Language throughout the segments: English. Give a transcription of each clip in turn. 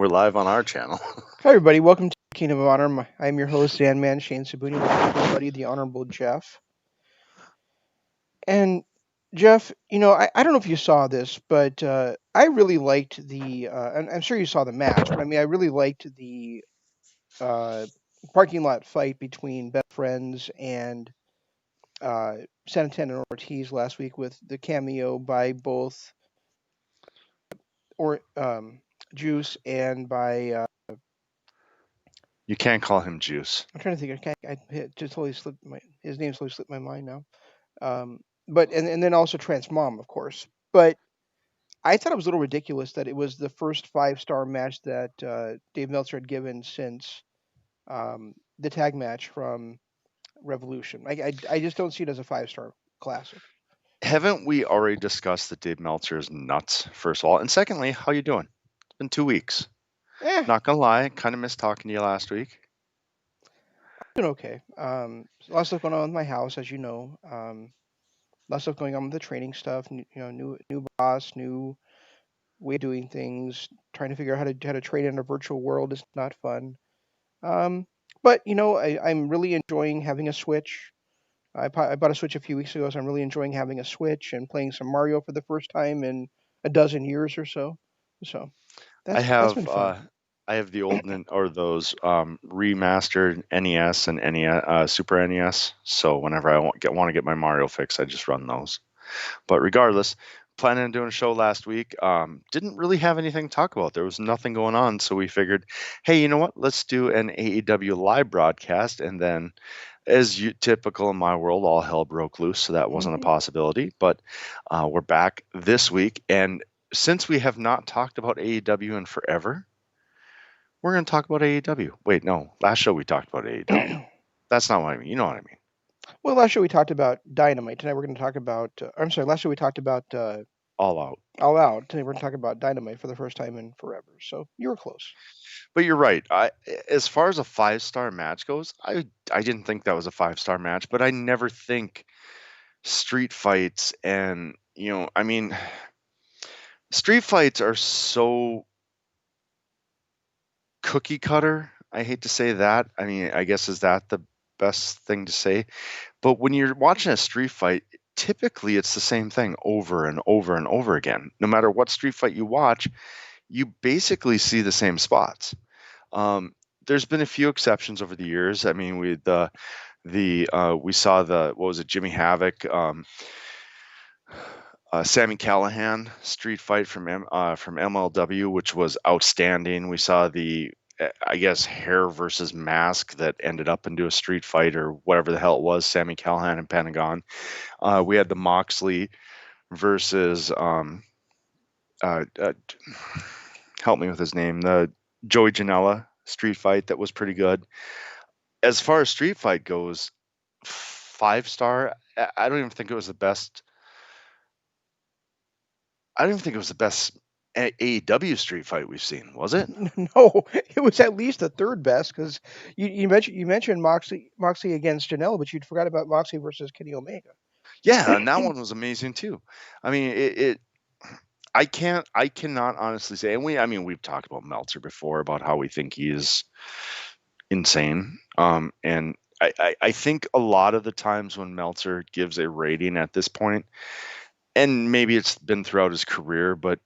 We're live on our channel. Hi, everybody. Welcome to Kingdom of Honor. I'm your host, Sandman Shane Sabuni, with my good buddy, the Honorable Jeff. And Jeff, I don't know if you saw this, but I really liked and I'm sure you saw the match, but I mean, I really liked the uh, parking lot fight between Best Friends and Santana and Ortiz last week with the cameo by both or Juice and by You can't call him Juice. I'm trying to think. It just totally slipped his name totally slipped my mind now. But and then also Trans Mom, of course. But I thought it was a little ridiculous that it was the first 5-star match that Dave Meltzer had given since the tag match from Revolution. I just don't see it as a 5-star classic. Haven't we already discussed that Dave Meltzer is nuts, first of all? And secondly, how you doing? It's been 2 weeks. Not gonna lie, kind of missed talking to you last week. I'm doing okay. A lot of stuff going on with my house, as you know. A lot of stuff going on with the training stuff. New boss, new way of doing things. Trying to figure out how to train in a virtual world is not fun. But I'm really enjoying having a Switch. I bought a Switch a few weeks ago, so I'm really enjoying having a Switch and playing some Mario for the first time in a dozen years or so. So that's been fun. I have the old or those remastered NES and NES, Super NES. So whenever I want to get my Mario fix, I just run those. But regardless, planning on doing a show last week. Didn't really have anything to talk about. There was nothing going on, so we figured, hey, you know what? Let's do an AEW live broadcast. And then, as typical in my world, all hell broke loose, so that wasn't a possibility. But we're back this week, and since we have not talked about AEW in forever, we're going to talk about AEW. Wait, no. Last show we talked about AEW. That's not what I mean. You know what I mean. Well, last show we talked about Dynamite. Tonight we're going to talk about. I'm sorry. Last show we talked about All Out. All Out. Today we're going to talk about Dynamite for the first time in forever. So you were close. But you're right. As far as a 5-star match goes, I didn't think that was a 5-star match. But I never think street fights and I mean, street fights are so cookie cutter. I hate to say that. I mean, I guess is that the best thing to say? But when you're watching a street fight, typically it's the same thing over and over and over again. No matter what street fight you watch, you basically see the same spots. There's been a few exceptions over the years. I mean, we saw what was it, Jimmy Havoc, Sami Callihan street fight from MLW, which was outstanding. We saw the I guess hair versus mask that ended up into a street fight or whatever the hell it was, Sami Callihan and Pentagon. We had the Moxley versus help me with his name, the Joey Janela street fight that was pretty good. As far as street fight goes, 5-star, I don't even think it was the best. I don't even think it was the best AEW street fight we've seen, was it? No, it was at least the third best because you mentioned Moxley against Janela, but you forgot about Moxley versus Kenny Omega. Yeah, and that one was amazing too. I mean, I cannot honestly say, and we've talked about Meltzer before about how we think he is insane. And I think a lot of the times when Meltzer gives a rating at this point, and maybe it's been throughout his career, but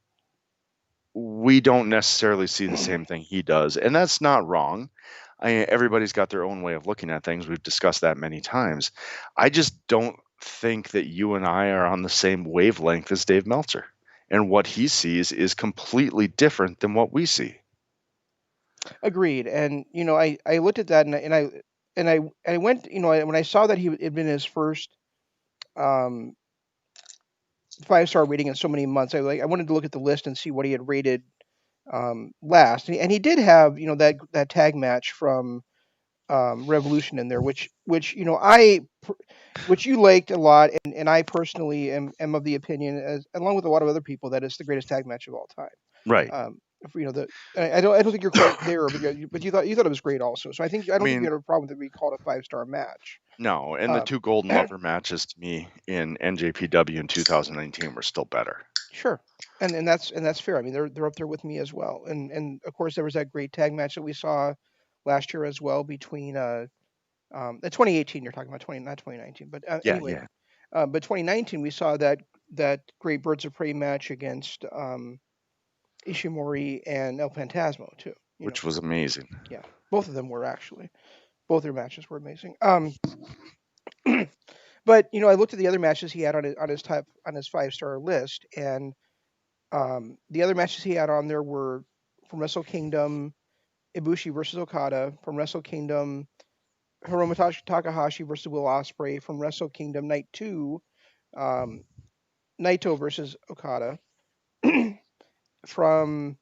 we don't necessarily see the same thing he does, and that's not wrong. Everybody's got their own way of looking at things. We've discussed that many times. I just don't think that you and I are on the same wavelength as Dave Meltzer, and what he sees is completely different than what we see. Agreed. And I looked at that and I went, when I saw that he had been his first 5-star rating in so many months, I wanted to look at the list and see what he had rated last. And he did have that tag match from Revolution in there, which you liked a lot, and I personally am of the opinion, along with a lot of other people, that it's the greatest tag match of all time. Right. I don't think you're quite there, but you thought it was great also. So I don't think you had a problem that we called a 5-star match. No, and the two Golden Lover matches to me in NJPW in 2019 were still better. Sure. And that's fair. I mean, they're up there with me as well. And of course there was that great tag match that we saw last year as well between 2018 you're talking about 20 not 2019 but Yeah, anyway yeah, but 2019 we saw that great Birds of Prey match against Ishimori and El Phantasmo too. which was amazing. Yeah, both of them were actually both their matches were amazing. But I looked at the other matches he had on his 5-star list, and the other matches he had on there were from Wrestle Kingdom, Ibushi versus Okada; from Wrestle Kingdom, Hiromu Takahashi versus Will Ospreay; from Wrestle Kingdom Night 2, um, Naito versus Okada; from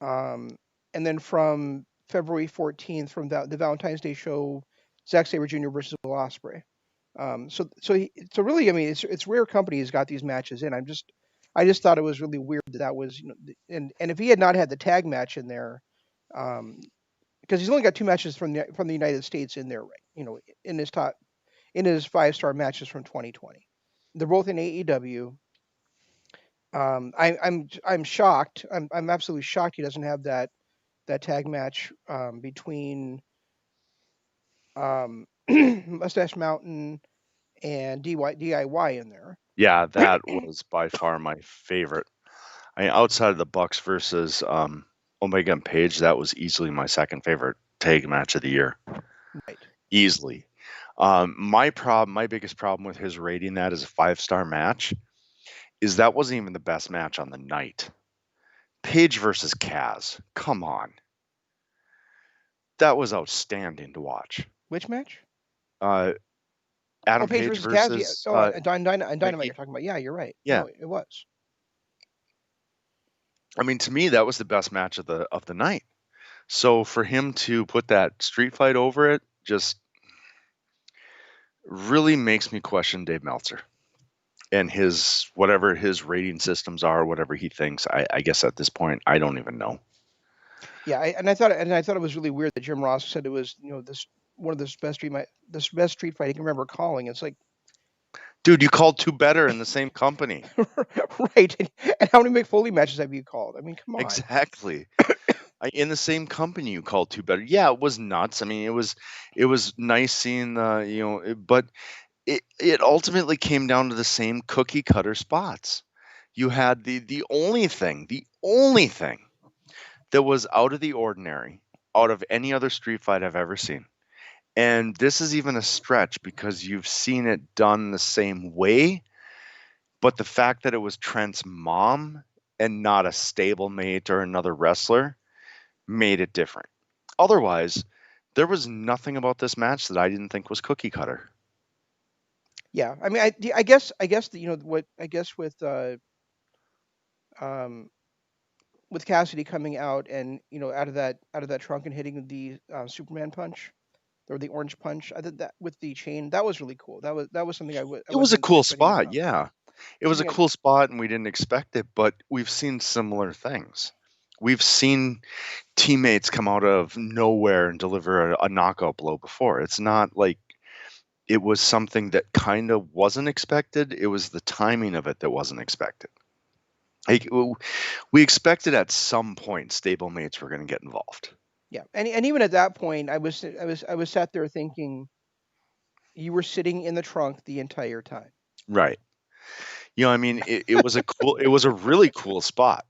um, and then from February 14th, from the Valentine's Day show, Zack Sabre Jr. versus Will Ospreay. So really, I mean, it's rare company he's got these matches in. I just thought it was really weird that was, and if he had not had the tag match in there, um, because he's only got two matches from the United States in there, right? In his 5-star matches from 2020. They're both in AEW. I'm shocked. I'm absolutely shocked he doesn't have that tag match between Mustache Mountain and DIY in there. Yeah, that was by far my favorite. I mean, outside of the Bucks versus Omega and Page, that was easily my second favorite tag match of the year. Right. Easily. My biggest problem with his rating that as a 5-star match is that wasn't even the best match on the night. Page versus Kaz. Come on. That was outstanding to watch. Which match? Uh, Oh, Adam Page Page versus Kaz. Yeah. versus Oh, and Dynamite. Nikki. You're talking about. Yeah, you're right. Yeah. No, it was. I mean, to me, that was the best match of the night. So for him to put that street fight over it just really makes me question Dave Meltzer and his whatever his rating systems are, whatever he thinks. I guess at this point, I don't even know. Yeah, and I thought it was really weird that Jim Ross said it was this one of the best street fight he can remember calling. It's like Dude, you called two better in the same company. right. And how many Mick Foley matches have you called? I mean, come on. Exactly. In the same company you called two better. Yeah, it was nuts. I mean, it was nice seeing the, but it ultimately came down to the same cookie cutter spots. You had the only thing that was out of the ordinary out of any other street fight I've ever seen. And this is even a stretch because you've seen it done the same way, but the fact that it was Trent's mom and not a stablemate or another wrestler made it different. Otherwise, there was nothing about this match that I didn't think was cookie cutter. Yeah, I mean, I guess that, what I guess um with Cassidy coming out and out of that trunk and hitting the Superman punch or the orange punch. I did that with the chain. That was really cool. That was something I It was a wasn't cool expecting spot, from him. yeah. It was a Something I cool spot and we didn't expect it, but we've seen similar things. We've seen teammates come out of nowhere and deliver a knockout blow before. It's not like it was something that kind of wasn't expected. It was the timing of it that wasn't expected. Like, we expected at some point stablemates were going to get involved. Yeah, and even at that point, I was sat there thinking you were sitting in the trunk the entire time. Right. I mean, it was a really cool spot.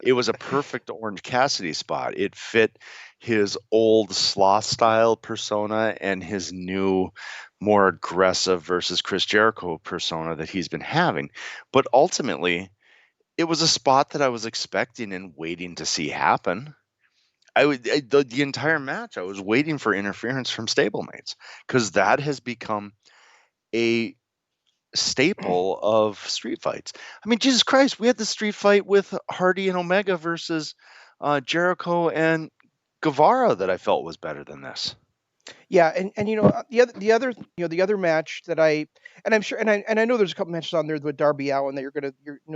It was a perfect Orange Cassidy spot. It fit his old sloth style persona and his new, more aggressive versus Chris Jericho persona that he's been having. But ultimately, it was a spot that I was expecting and waiting to see happen. The entire match, I was waiting for interference from stablemates because that has become a staple of street fights. I mean, Jesus Christ, we had the street fight with Hardy and Omega versus Jericho and Guevara that I felt was better than this. Yeah, and the other match that I'm sure, and I know there's a couple matches on there with Darby Allin that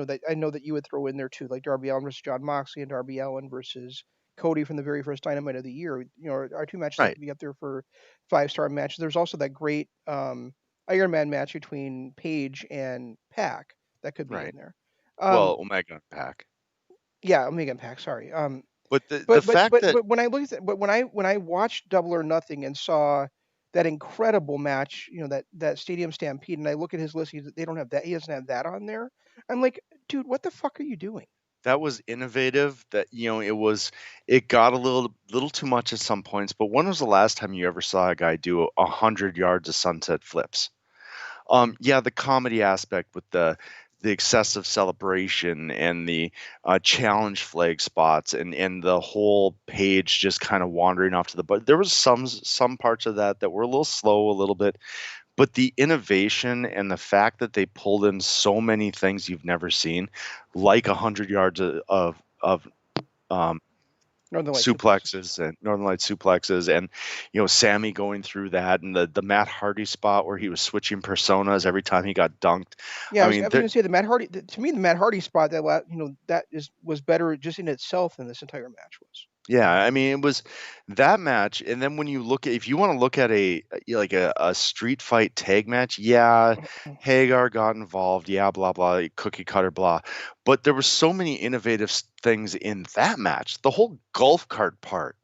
that I know that you would throw in there too, like Darby Allin versus John Moxley and Darby Allin versus Cody from the very first Dynamite of the year. Are two matches that Right, could be up there for 5-star matches. There's also that great Iron Man match between Page and Pac that could be in right. there. Um, Well, Omega and Pac. yeah, Omega Impact. Sorry. But the fact that But when I look at but when I watched Double or Nothing and saw that incredible match, that Stadium Stampede, and I look at his list, they don't have that. He doesn't have that on there. I'm like, dude, what the fuck are you doing? that was innovative, that it got a little too much at some points, but when was the last time you ever saw a guy do 100 yards of sunset flips? Yeah, the comedy aspect with the excessive celebration and the challenge flag spots and the whole page just kind of wandering off to the, but there was some parts of that were a little slow, a little bit. But the innovation and the fact that they pulled in so many things you've never seen, like 100 yards of um, Northern Light suplexes. suplexes and Northern Light suplexes, and Sammy going through that, and the Matt Hardy spot where he was switching personas every time he got dunked. Yeah, I mean, I was gonna say the Matt Hardy. To me, the Matt Hardy spot that was better just in itself than this entire match was. yeah, I mean, it was that match, and then when you look at, if you want to look at like a street fight tag match, yeah, Hagar got involved, yeah, blah blah, cookie cutter, blah, but there were so many innovative things in that match. The whole golf cart part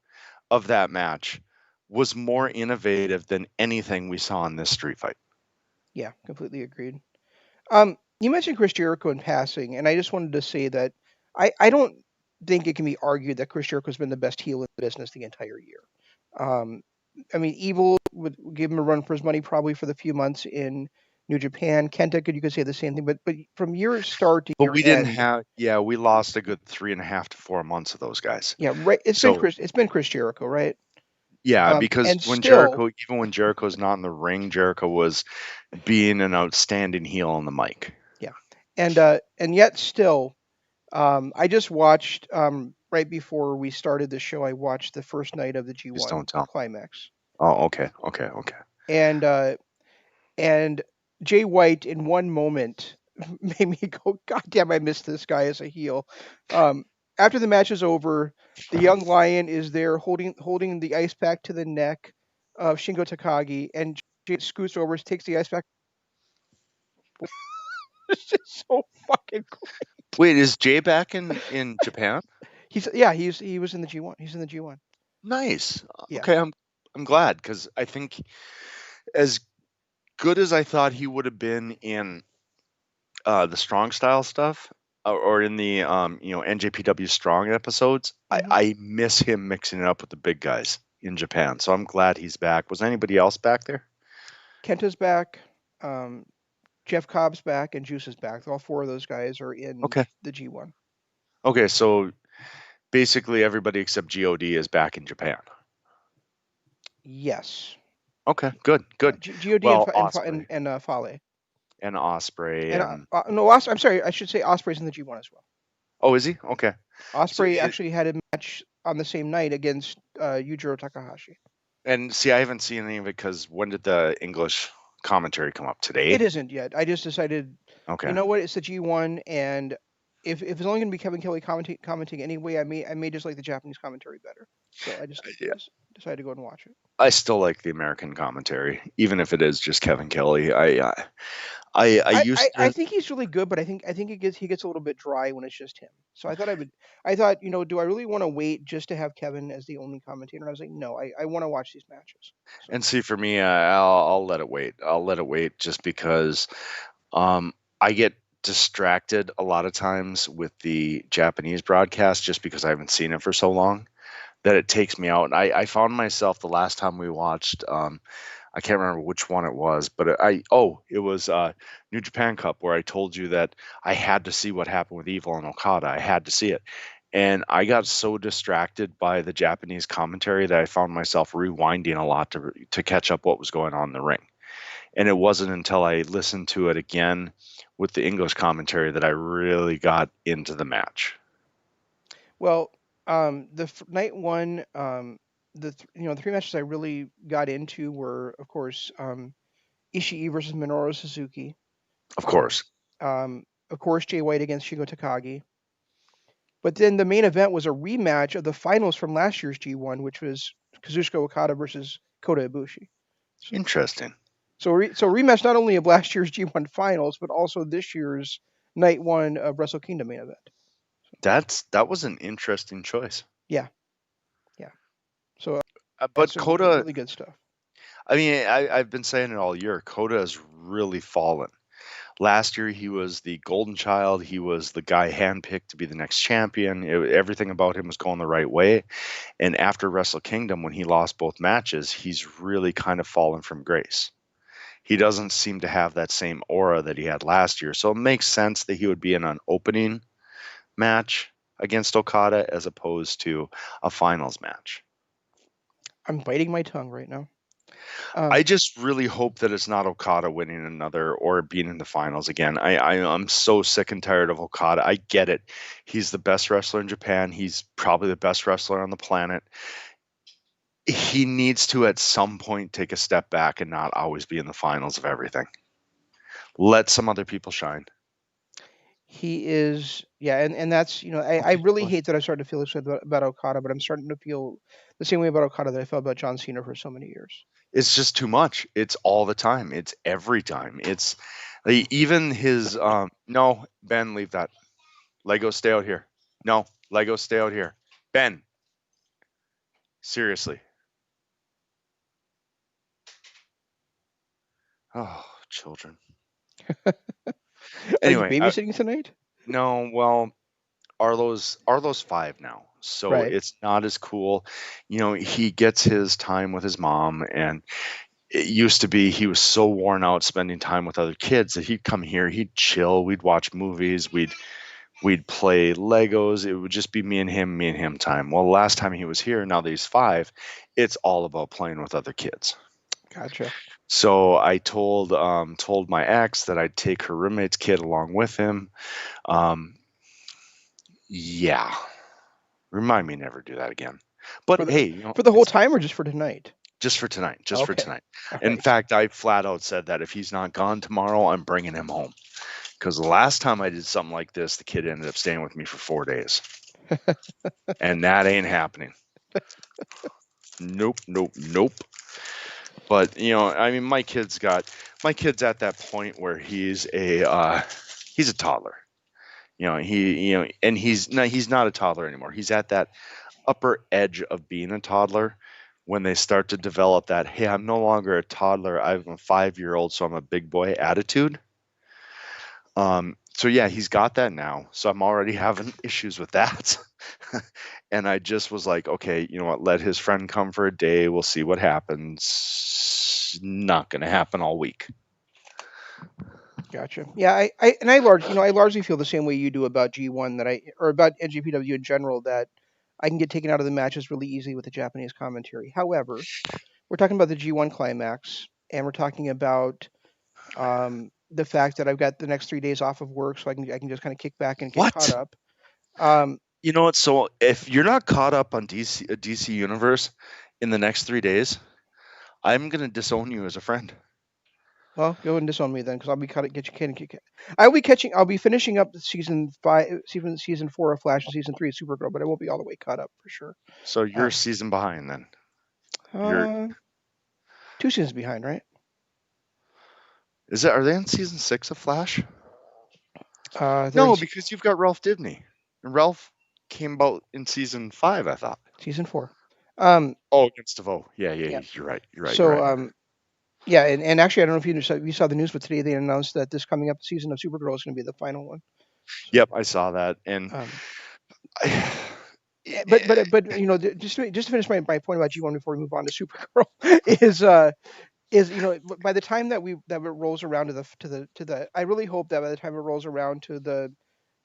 of that match was more innovative than anything we saw in this street fight. Yeah, completely agreed. You mentioned Chris Jericho in passing, and I just wanted to say that I don't think it can be argued that Chris Jericho has been the best heel in the business the entire year. Um, I mean, Evil would give him a run for his money probably for the few months in New Japan. Kenta you could say the same thing, but from year start to But year we didn't end, have, yeah, we lost a good 3.5 to 4 months of those guys. yeah, right. So It's been Chris Jericho, right? yeah, because And when still, Even when Jericho's not in the ring, Jericho was being an outstanding heel on the mic. yeah, and yet still, I just watched right before we started the show. I watched the first night of the Just G1 don't tell. Climax, Oh, okay, okay, okay. and and Jay White in one moment made me go, God damn, I missed this guy as a heel. Um, After the match is over, the young lion is there holding the ice pack to the neck of Shingo Takagi, and Jay scoots over, takes the ice pack. It's just so fucking cool. Wait, is Jay back in Japan? He was in the G1. He's in the G1. Nice. Yeah. Okay, I'm glad, because I think as good as I thought he would have been in the strong style stuff, or in the NJPW strong episodes, hmm I miss him mixing it up with the big guys in Japan. So I'm glad he's back. Was anybody else back there? Kenta's back. Um, Jeff Cobb's back, and Juice is back. All four of those guys are in Okay. the G1. Okay, so basically everybody except God is back in Japan. Yes. Okay, good, Yeah. good. God Well, Osprey and Fale. and Osprey And and no, I'm sorry. I should say Osprey's in the G1 as well. oh, is he? Okay. So Osprey actually had a match on the same night against Yujiro Takahashi. and see, I haven't seen any of it, because when did the English commentary come up It today? isn't yet. I just decided, you Okay. know what? It's the G1, and if it's only going to be Kevin Kelly commenting anyway, I may just like the Japanese commentary better. So I Yeah, decided to go and watch it. I still like the American commentary, even if it is just Kevin Kelly. I used I to. think he's really good, but I think he gets a little bit dry when it's just him. So I thought, do I really want to wait just to have Kevin as the only commentator? And I was like, no, I want to watch these matches. So And see, for me, I'll let it wait. I'll let it wait, just because um, I get distracted a lot of times with the Japanese broadcast, just because I haven't seen it for so long that it takes me out. And I found myself the last time we watched, I can't remember which one it was, but it was New Japan Cup, where I told you that I had to see what happened with Evil and Okada. I had to see it. And I got so distracted by the Japanese commentary that I found myself rewinding a lot to catch up what was going on in the ring. And it wasn't until I listened to it again with the English commentary that I really got into the match. well, night one, the three matches I really got into were, of course, Ishii versus Minoru Suzuki. Of Um, course. of course, Jay White against Shingo Takagi. But then the main event was a rematch of the finals from last year's G1, which was Kazuchika Okada versus Kota Ibushi. Interesting. So rematch not only of last year's G1 finals, but also this year's night one of Wrestle Kingdom main event. That was an interesting choice. Yeah, yeah. So had But some Coda, really good stuff. I mean, I've been saying it all year. Coda has really fallen. Last year, he was the golden child. He was the guy handpicked to be the next champion. Everything about him was going the right way. And after Wrestle Kingdom, when he lost both matches, he's really kind of fallen from grace. He doesn't seem to have that same aura that he had last year. So it makes sense that he would be in an opening match against Okada as opposed to a finals match. I'm biting my tongue right now. I Um, just really hope that it's not Okada winning another or being in the finals again. I'm so sick and tired of Okada. I get it. He's the best wrestler in Japan. He's probably the best wrestler on the planet. He needs to at some point take a step back and not always be in the finals of everything. Let some other people shine. he is, yeah, and that's I Okay, really go ahead. hate that I started to feel this way about Okada, but I'm starting to feel the same way about Okada that I felt about John Cena for so many years. It's just too much. It's all the time. It's every time. It's even his no, Ben, leave that. Lego, stay out here. No, Lego, stay out here. Ben, seriously. Oh, children. Are you Anyway, babysitting tonight? no, well, Arlo's 5 now, so Right. it's not as cool. He gets his time with his mom, and it used to be he was so worn out spending time with other kids that he'd come here, he'd chill, we'd watch movies, we'd play Legos. It would just be me and him time. Well, last time he was here, now that he's 5, it's all about playing with other kids. Gotcha. So I told my ex that I'd take her roommate's kid along with him. Um, yeah, remind me never do that again. For But the hey, for the whole it's time or just for tonight? just for tonight, just for Okay. tonight. All In right. fact, I flat out said that if he's not gone tomorrow, I'm bringing him home. Because the last time I did something like this, the kid ended up staying with me for 4 days, and that ain't happening. Nope, nope, nope. But I mean, my kid's at that point where he's a toddler. And he's not a toddler anymore. He's at that upper edge of being a toddler when they start to develop that, hey, I'm no longer a toddler. I'm a 5-year old, so I'm a big boy attitude. So yeah, he's got that now. So I'm already having issues with that. And I just was like, okay, you know what? Let his friend come for a day. We'll see what happens. Not going to happen all week. Gotcha. Yeah, I largely feel the same way you do about G1 or about NGPW in general, that I can get taken out of the matches really easily with the Japanese commentary. However, we're talking about the G1 Climax, and we're talking about the fact that I've got the next 3 days off of work, so I can just kind of kick back and get caught What? up. Um, You know what? So if you're not caught up on DC Universe in the next 3 days, I'm gonna disown you as a friend. well, go and disown me then, because I'll be caught. Get you can kick. I'll be catching. I'll be finishing up season 5, season 4 of Flash, and season 3 of Supergirl, but I won't be all the way caught up for sure. So you're a Um, season behind then. You're uh, 2 seasons behind, right? is that Are they on season 6 of Flash? They're in No, because you've got Ralph Dibny. And Ralph came about in season 5, I thought. season 4. Um, Oh, against DeVoe. Yeah, yeah, yeah. you're right. You're right. You're So, right. yeah, and actually, I don't know if you saw the news, but today they announced that this coming up season of Supergirl is going to be the final one. So, Yep, I saw that. And um, I, but just to finish my point about G1 before we move on to Supergirl is by the time that it rolls around to the I really hope that by the time it rolls around to the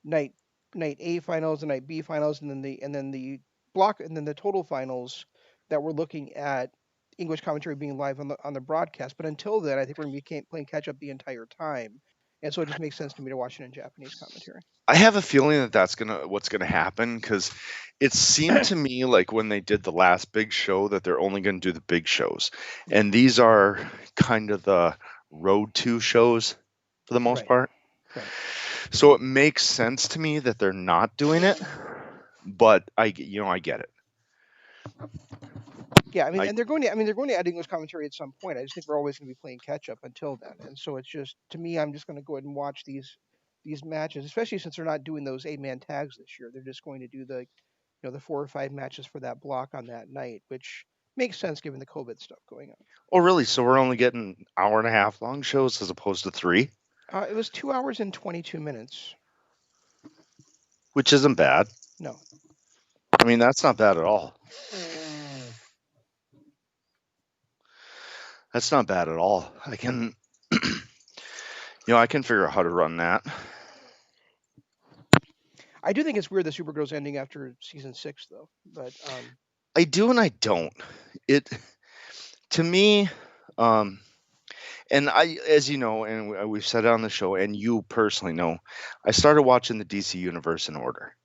night night A finals, the night B finals, and then the block and then the total finals, that we're looking at English commentary being live on the broadcast. But until then, I think we're gonna be playing catch up the entire time, and so it just makes sense to me to watch it in Japanese commentary. I have a feeling that that's what's gonna happen because it seemed to me like when they did the last big show that they're only gonna do the big shows, Yeah, and these are kind of the road to shows for the most right, part. right. So it makes sense to me that they're not doing it, but I get it. Yeah, I mean, I and they're going to add English commentary at some point. I just think we're always going to be playing catch up until then, and so it's just to me, I'm just going to go ahead and watch these these matches, especially since they're not doing those 8-man tags this year. They're just going to do the 4 or 5 matches for that block on that night, which makes sense given the COVID stuff going on. Oh, really? So we're only getting hour and a half long shows as opposed to 3, It was 2 hours and 22 minutes. which isn't bad. No. I mean, that's not bad at all. That's not bad at all. I can, I can figure out how to run that. I do think it's weird that Supergirl's ending after season 6, though. But I do and I don't. It to me, and I, as you know, and we've said it on the show, and you personally know, I started watching the DC universe in order.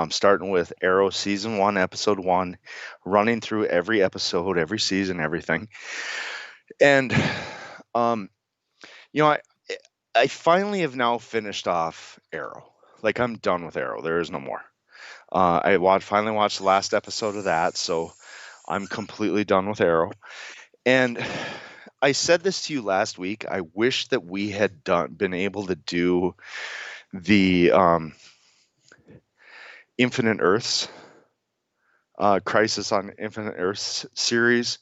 Starting with Arrow season 1, episode 1, running through every episode, every season, everything, and um, you know, I finally have now finished off Arrow. Like I'm done with Arrow. There is no more. Finally watched the last episode of that, so I'm completely done with Arrow. And I said this to you last week. I wish that we had been able to do the Infinite Earths, Crisis on Infinite Earths series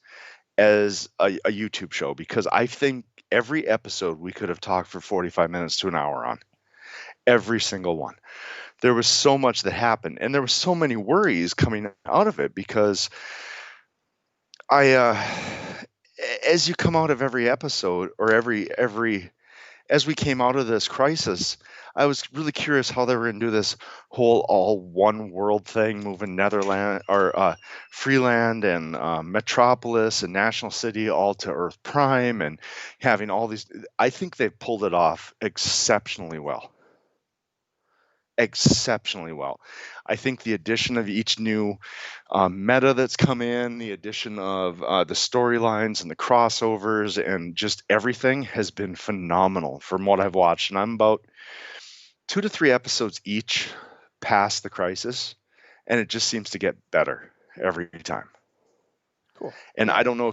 as a YouTube show, because I think every episode we could have talked for 45 minutes to an hour on. Every single one. There was so much that happened, and there were so many worries coming out of it, because as you come out of every episode, or as we came out of this crisis, I was really curious how they were going to do this whole all one world thing, moving Netherland or Freeland and Metropolis and National City all to Earth Prime, and having all these. I think they pulled it off exceptionally well. Exceptionally well. I think the addition of each new meta that's come in, the addition of the storylines and the crossovers and just everything has been phenomenal from what I've watched. And I'm about 2 to 3 episodes each past the crisis, and it just seems to get better every time. cool. And Yeah. I don't know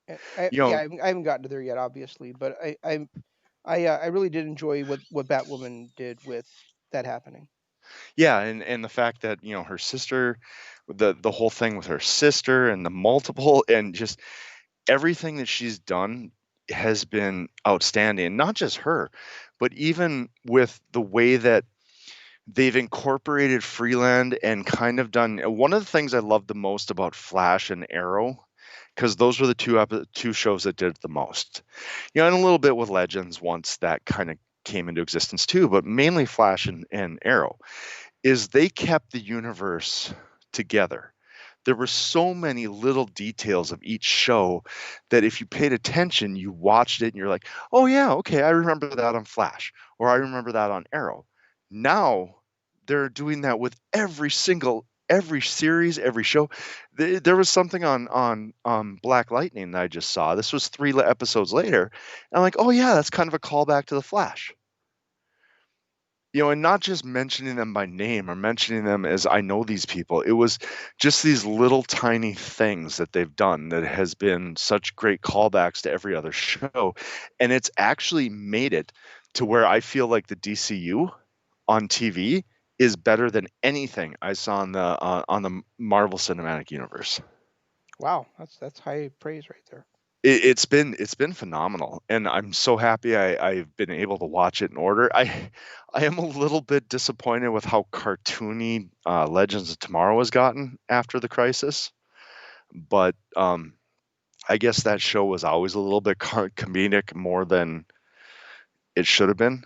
if, Yeah, I haven't gotten to there yet, obviously, but I really did enjoy what Batwoman did with that happening. yeah, and the fact that, her sister, the whole thing with her sister and the multiple, and just everything that she's done has been outstanding. Not just her, but even with the way that they've incorporated Freeland and kind of done one of the things I love the most about Flash and Arrow, because those were the two shows that did it the most. And a little bit with Legends once that kind of came into existence too, but mainly Flash and Arrow, is they kept the universe together. There were so many little details of each show that if you paid attention, you watched it and you're like, oh yeah, okay, I remember that on Flash, or I remember that on Arrow. Now they're doing that with every series, every show. There was something on Black Lightning that I just saw. This was 3 episodes later. And I'm like, oh yeah, that's kind of a callback to the Flash. And not just mentioning them by name or mentioning them as I know these people. It was just these little tiny things that they've done that has been such great callbacks to every other show. And it's actually made it to where I feel like the DCU on TV is better than anything I saw on the Marvel Cinematic Universe. Wow, that's high praise right there. It's been phenomenal, and I'm so happy I've been able to watch it in order. I am a little bit disappointed with how cartoony Legends of Tomorrow has gotten after the crisis, but I guess that show was always a little bit comedic more than it should have been.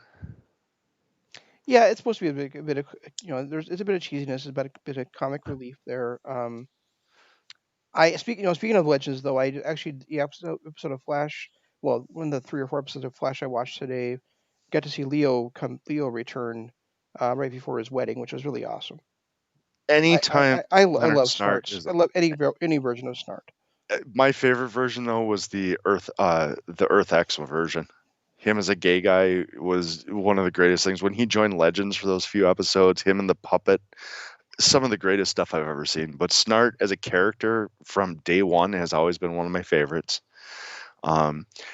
Yeah, it's supposed to be a bit of it's a bit of cheesiness, a bit of comic relief there. Speaking of Legends though, actually the episode of Flash, well, one of the 3 or 4 episodes of Flash I watched today, got to see Leo return right before his wedding, which was really awesome. Anytime I Leonard love Snart Snarts. is I love any version of Snart. my favorite version though was the Earth X version. Him as a gay guy was one of the greatest things. When he joined Legends for those few episodes, him and the puppet, some of the greatest stuff I've ever seen. But Snart as a character from day one has always been one of my favorites.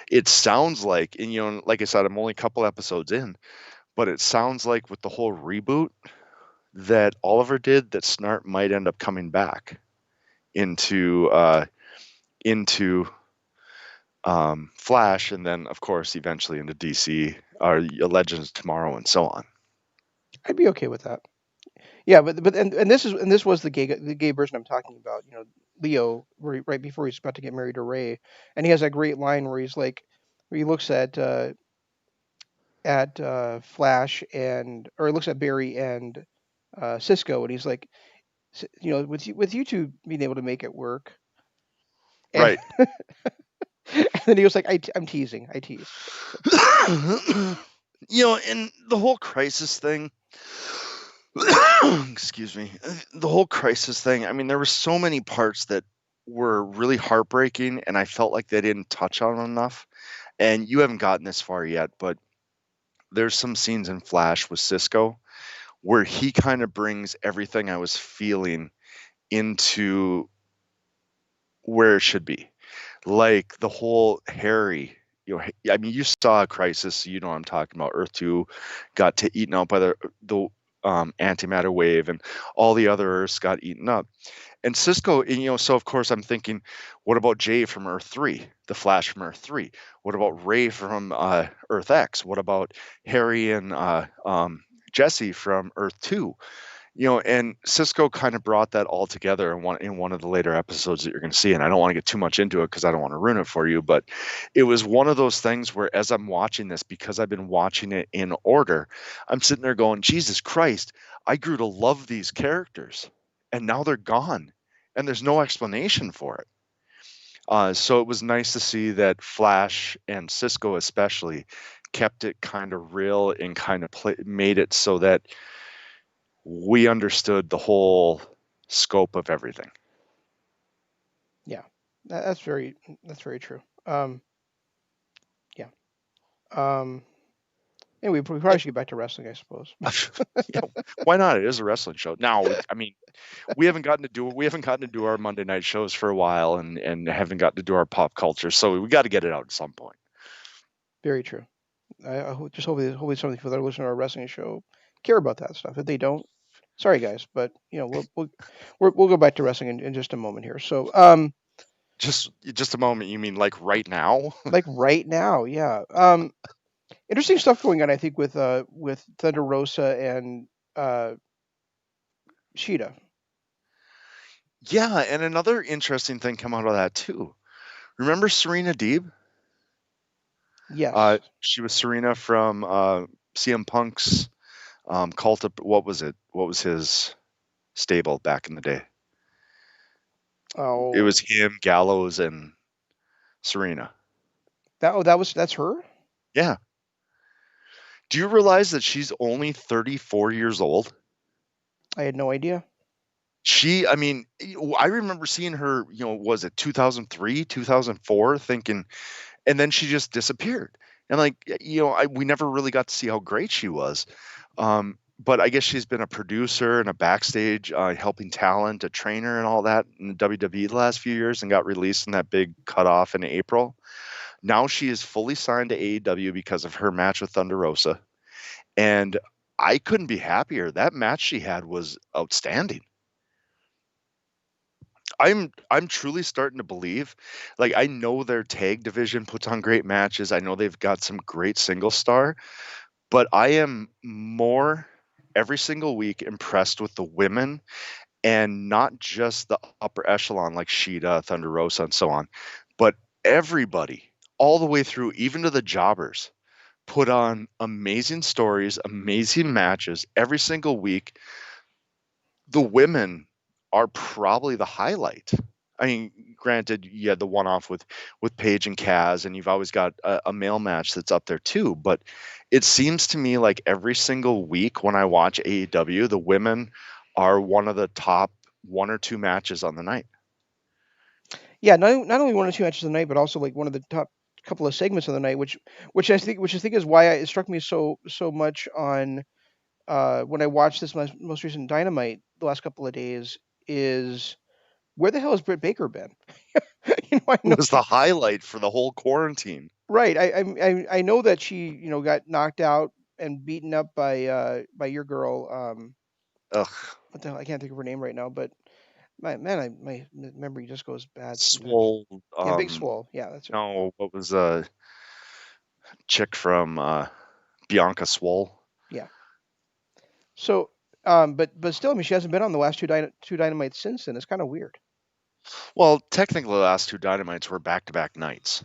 It sounds like, and like I said, I'm only a couple episodes in, But it sounds like with the whole reboot that Oliver did, that Snart might end up coming back into Flash, and then of course eventually into DC or Legends Tomorrow and so on. I'd be okay with that. Yeah, but and this was the gay version I'm talking about. You know, Leo, right before he's about to get married to Ray, and he has that great line where he's like, where he looks at Flash and or he looks at Barry and Cisco, and he's like, you know, with you two being able to make it work, and, Right. and then he was like, I'm teasing, I tease. So. And the whole crisis thing. Excuse me. The whole crisis thing. I mean, there were so many parts that were really heartbreaking, and I felt like they didn't touch on enough. And you haven't gotten this far yet, but there's some scenes in Flash with Cisco where he kind of brings everything I was feeling into where it should be. Like the whole Harry, I mean, you saw a crisis, so you know what I'm talking about. Earth 2 got eaten out by the antimatter wave, and all the other Earths got eaten up. And Cisco, and, so of course I'm thinking, what about Jay from Earth 3, the Flash from Earth 3? What about Ray from Earth X? What about Harry and Jesse from Earth 2? And Cisco kind of brought that all together in one of the later episodes that you're going to see. And I don't want to get too much into it because I don't want to ruin it for you. But it was one of those things where, as I'm watching this, because I've been watching it in order, I'm sitting there going, Jesus Christ, I grew to love these characters, and now they're gone, and there's no explanation for it. So it was nice to see that Flash and Cisco, especially, kept it kind of real and kind of made it so that we understood the whole scope of everything. Yeah, that's very true. Yeah. Anyway, we probably should get back to wrestling, I suppose. Why not? It is a wrestling show. Now, I mean, we haven't gotten to do our Monday night shows for a while, and haven't gotten to do our pop culture, so we got to get it out at some point. Very true. I just hopefully somebody for that listen to our wrestling show care about that stuff. If they don't, sorry guys, but we'll go back to wrestling in just a moment here. So Just a moment. You mean like right now? like right now, yeah. Interesting stuff going on, I think, with Thunder Rosa and Sheeta. Yeah, and another interesting thing come out of that too. Remember Serena Deeb? Yes. She was Serena from CM Punk's cult of, what was it? What was his stable back in the day? It Oh, was him, Gallows, and Serena. that's her. Yeah. Do you realize that she's only 34 years old? I had no idea. I mean, I remember seeing her, was it 2003, 2004, thinking, and then she just disappeared. And like, we never really got to see how great she was. But I guess she's been a producer and a backstage helping talent, a trainer, and all that in the WWE the last few years, and got released in that big cutoff in April. Now she is fully signed to AEW because of her match with Thunder Rosa. And I couldn't be happier. That match she had was outstanding. I'm truly starting to believe, like, I know their tag division puts on great matches. I know they've got some great single star, but I am more every single week impressed with the women, and not just the upper echelon like Sheeta, Thunder Rosa, and so on, but everybody all the way through, even to the jobbers, put on amazing stories, amazing matches every single week. The women are probably the highlight. I mean, granted, you had the one-off with Paige and Kaz, and you've always got a male match that's up there too. But it seems to me like every single week when I watch AEW, the women are one of the top one or two matches on the night. Yeah, not only one or two matches of the night, but also like one of the top couple of segments of the night, which I think is why it struck me so much on when I watched this most recent Dynamite the last couple of days is where the hell has Britt Baker been? I It know was the highlight for the whole quarantine. right. I know that she got knocked out and beaten up by your girl. Ugh, What the hell? I can't think of her name right now, but my memory just goes bad sometimes. Swole. Yeah, Big Swole. Yeah, that's her. No, what was chick from Bianca Swole? Yeah. So, but still, I mean, she hasn't been on the last two Dynamites since then. It's kind of weird. Well, technically, the last two Dynamites were back-to-back nights,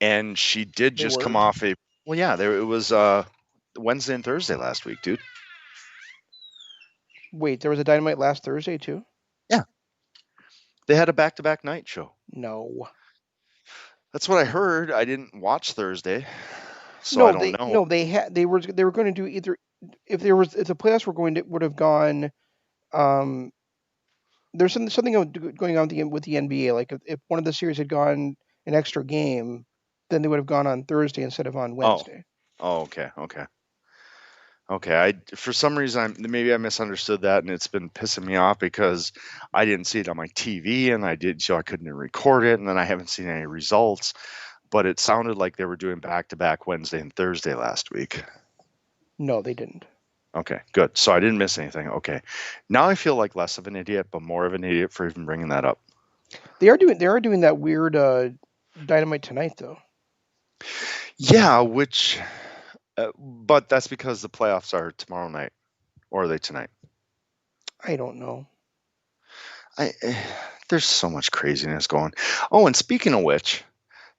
and she did They just were. come off a. Well, yeah, it was Wednesday and Thursday last week, dude. Wait, there was a Dynamite last Thursday too? Yeah, they had a back-to-back night show. No. That's what I heard. I didn't watch Thursday, so I No, don't they know. no they were going to do either if the playoffs were would have gone. Um, there's something going on with the NBA. Like if one of the series had gone an extra game, then they would have gone on Thursday instead of on Oh, Wednesday. okay. I for some reason maybe I misunderstood that, and it's been pissing me off because I didn't see it on my TV, and so I couldn't record it, and then I haven't seen any results. But it sounded like they were doing back-to-back Wednesday and Thursday last week. No, they didn't. Okay, good. So I didn't miss anything. Okay, now I feel like less of an idiot, but more of an idiot for even bringing that up. They are doing that weird Dynamite tonight though. Yeah, but that's because the playoffs are tomorrow night, or are they tonight? I don't know. I there's so much craziness going. Oh, and speaking of which,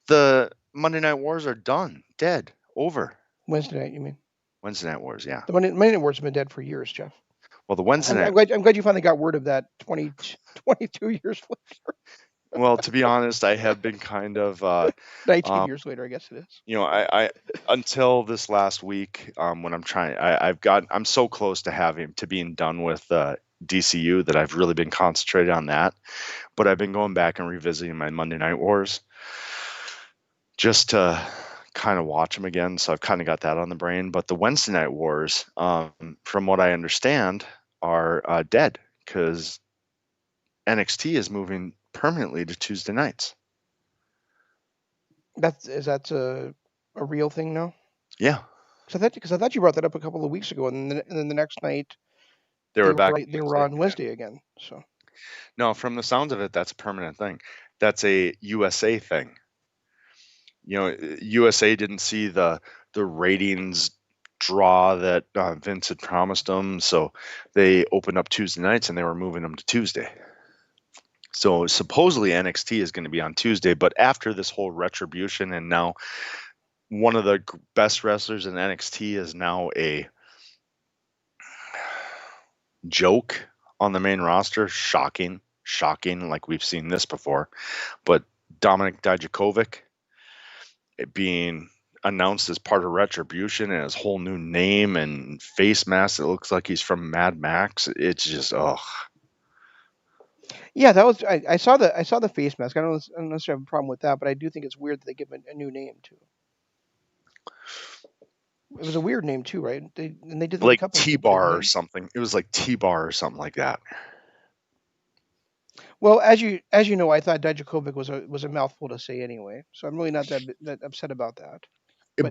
the Monday Night Wars are done, dead, over. Wednesday night, you mean? Wednesday Night Wars, yeah. The Monday Night Wars have been dead for years, Jeff. Well, the Wednesday I'm night. glad you finally got word of that 22 years later. Well, to be honest, I have been kind of 19 years later, I guess it is. I until this last week, when I'm so close to being done with DCU that I've really been concentrated on that. But I've been going back and revisiting my Monday Night Wars just to kind of watch them again. So I've kind of got that on the brain. But the Wednesday Night Wars, from what I understand, are dead because NXT is moving permanently to Tuesday nights. Is that a real thing now? Yeah. Because I thought you brought that up a couple of weeks ago, and then the next night They were back. they were on Wednesday again. So no, from the sounds of it, that's a permanent thing. That's a USA thing. USA didn't see the ratings draw that Vince had promised them, so they opened up Tuesday nights and they were moving them to Tuesday. So supposedly NXT is going to be on Tuesday, but after this whole retribution, and now one of the best wrestlers in NXT is now a joke on the main roster. Shocking, like we've seen this before. But Dominic Dijakovic, it being announced as part of Retribution and his whole new name and face mask that looks like he's from Mad Max. It's just yeah, that was I saw the face mask. I don't necessarily have a problem with that, but I do think it's weird that they give a new name too. It was a weird name too, right? They did like a couple T-Bar or something. It was like T-Bar or something like that. Well, as you know, I thought Dijakovic was a mouthful to say anyway, so I'm really not that upset about that.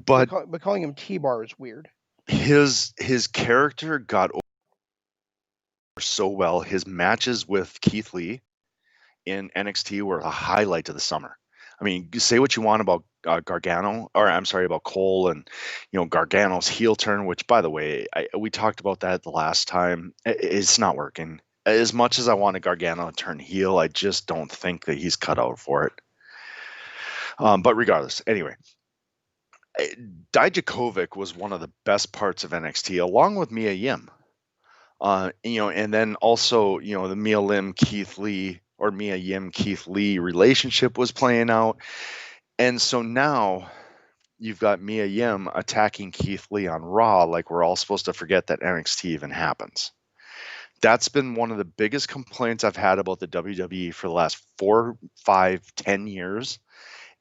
But calling him T-Bar is weird. His character got over so well. His matches with Keith Lee in NXT were a highlight of the summer. I mean, say what you want about Gargano, or I'm sorry, about Cole and Gargano's heel turn. Which, by the way, we talked about that the last time. It's not working. As much as I wanted Gargano to turn heel, I just don't think that he's cut out for it. But regardless, anyway, Dijakovic was one of the best parts of NXT, along with Mia Yim. And then also, the Mia Yim Keith Lee relationship was playing out. And so now you've got Mia Yim attacking Keith Lee on Raw, like we're all supposed to forget that NXT even happens. That's been one of the biggest complaints I've had about the WWE for the last 4, 5, 10 years,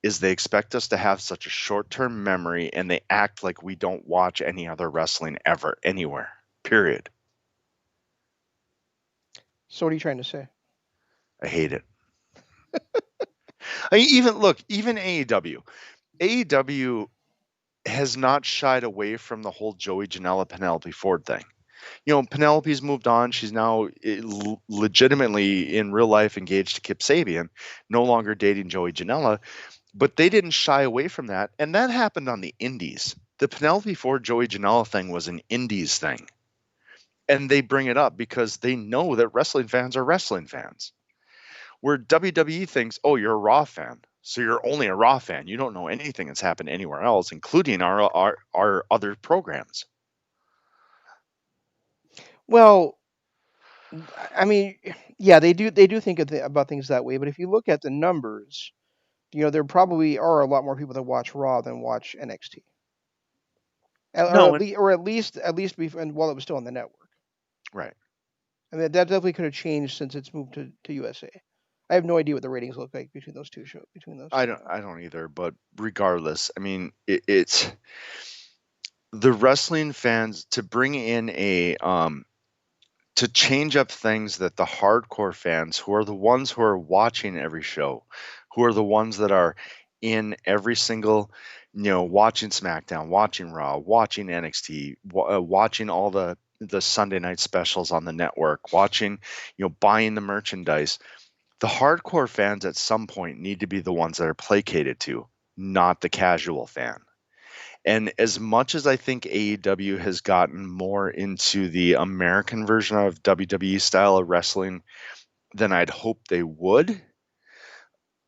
is they expect us to have such a short-term memory and they act like we don't watch any other wrestling ever, anywhere, period. So what are you trying to say? I hate it. I mean, even AEW. AEW has not shied away from the whole Joey Janela Penelope Ford thing. You know, Penelope's moved on. She's now legitimately in real life engaged to Kip Sabian, no longer dating Joey Janela. But they didn't shy away from that, and that happened on the indies. The Penelope Ford Joey Janela thing was an indies thing, and they bring it up because they know that wrestling fans are wrestling fans. Where WWE thinks, oh, you're a Raw fan, so you're only a Raw fan. You don't know anything that's happened anywhere else, including our other programs. Well, I mean, yeah, they do think about things that way. But if you look at the numbers, there probably are a lot more people that watch Raw than watch NXT, or No, at least before, and while it was still on the network. right. I mean, that definitely could have changed since it's moved to USA. I have no idea what the ratings look like between those two shows. Between those two. I don't either, but regardless, I mean, it's the wrestling fans to bring in a to change up things that the hardcore fans, who are the ones who are watching every show, who are the ones that are in every single, watching SmackDown, watching Raw, watching NXT, watching all the Sunday night specials on the network, watching, buying the merchandise. The hardcore fans at some point need to be the ones that are placated to, not the casual fan. And as much as I think AEW has gotten more into the American version of WWE style of wrestling than I'd hoped they would,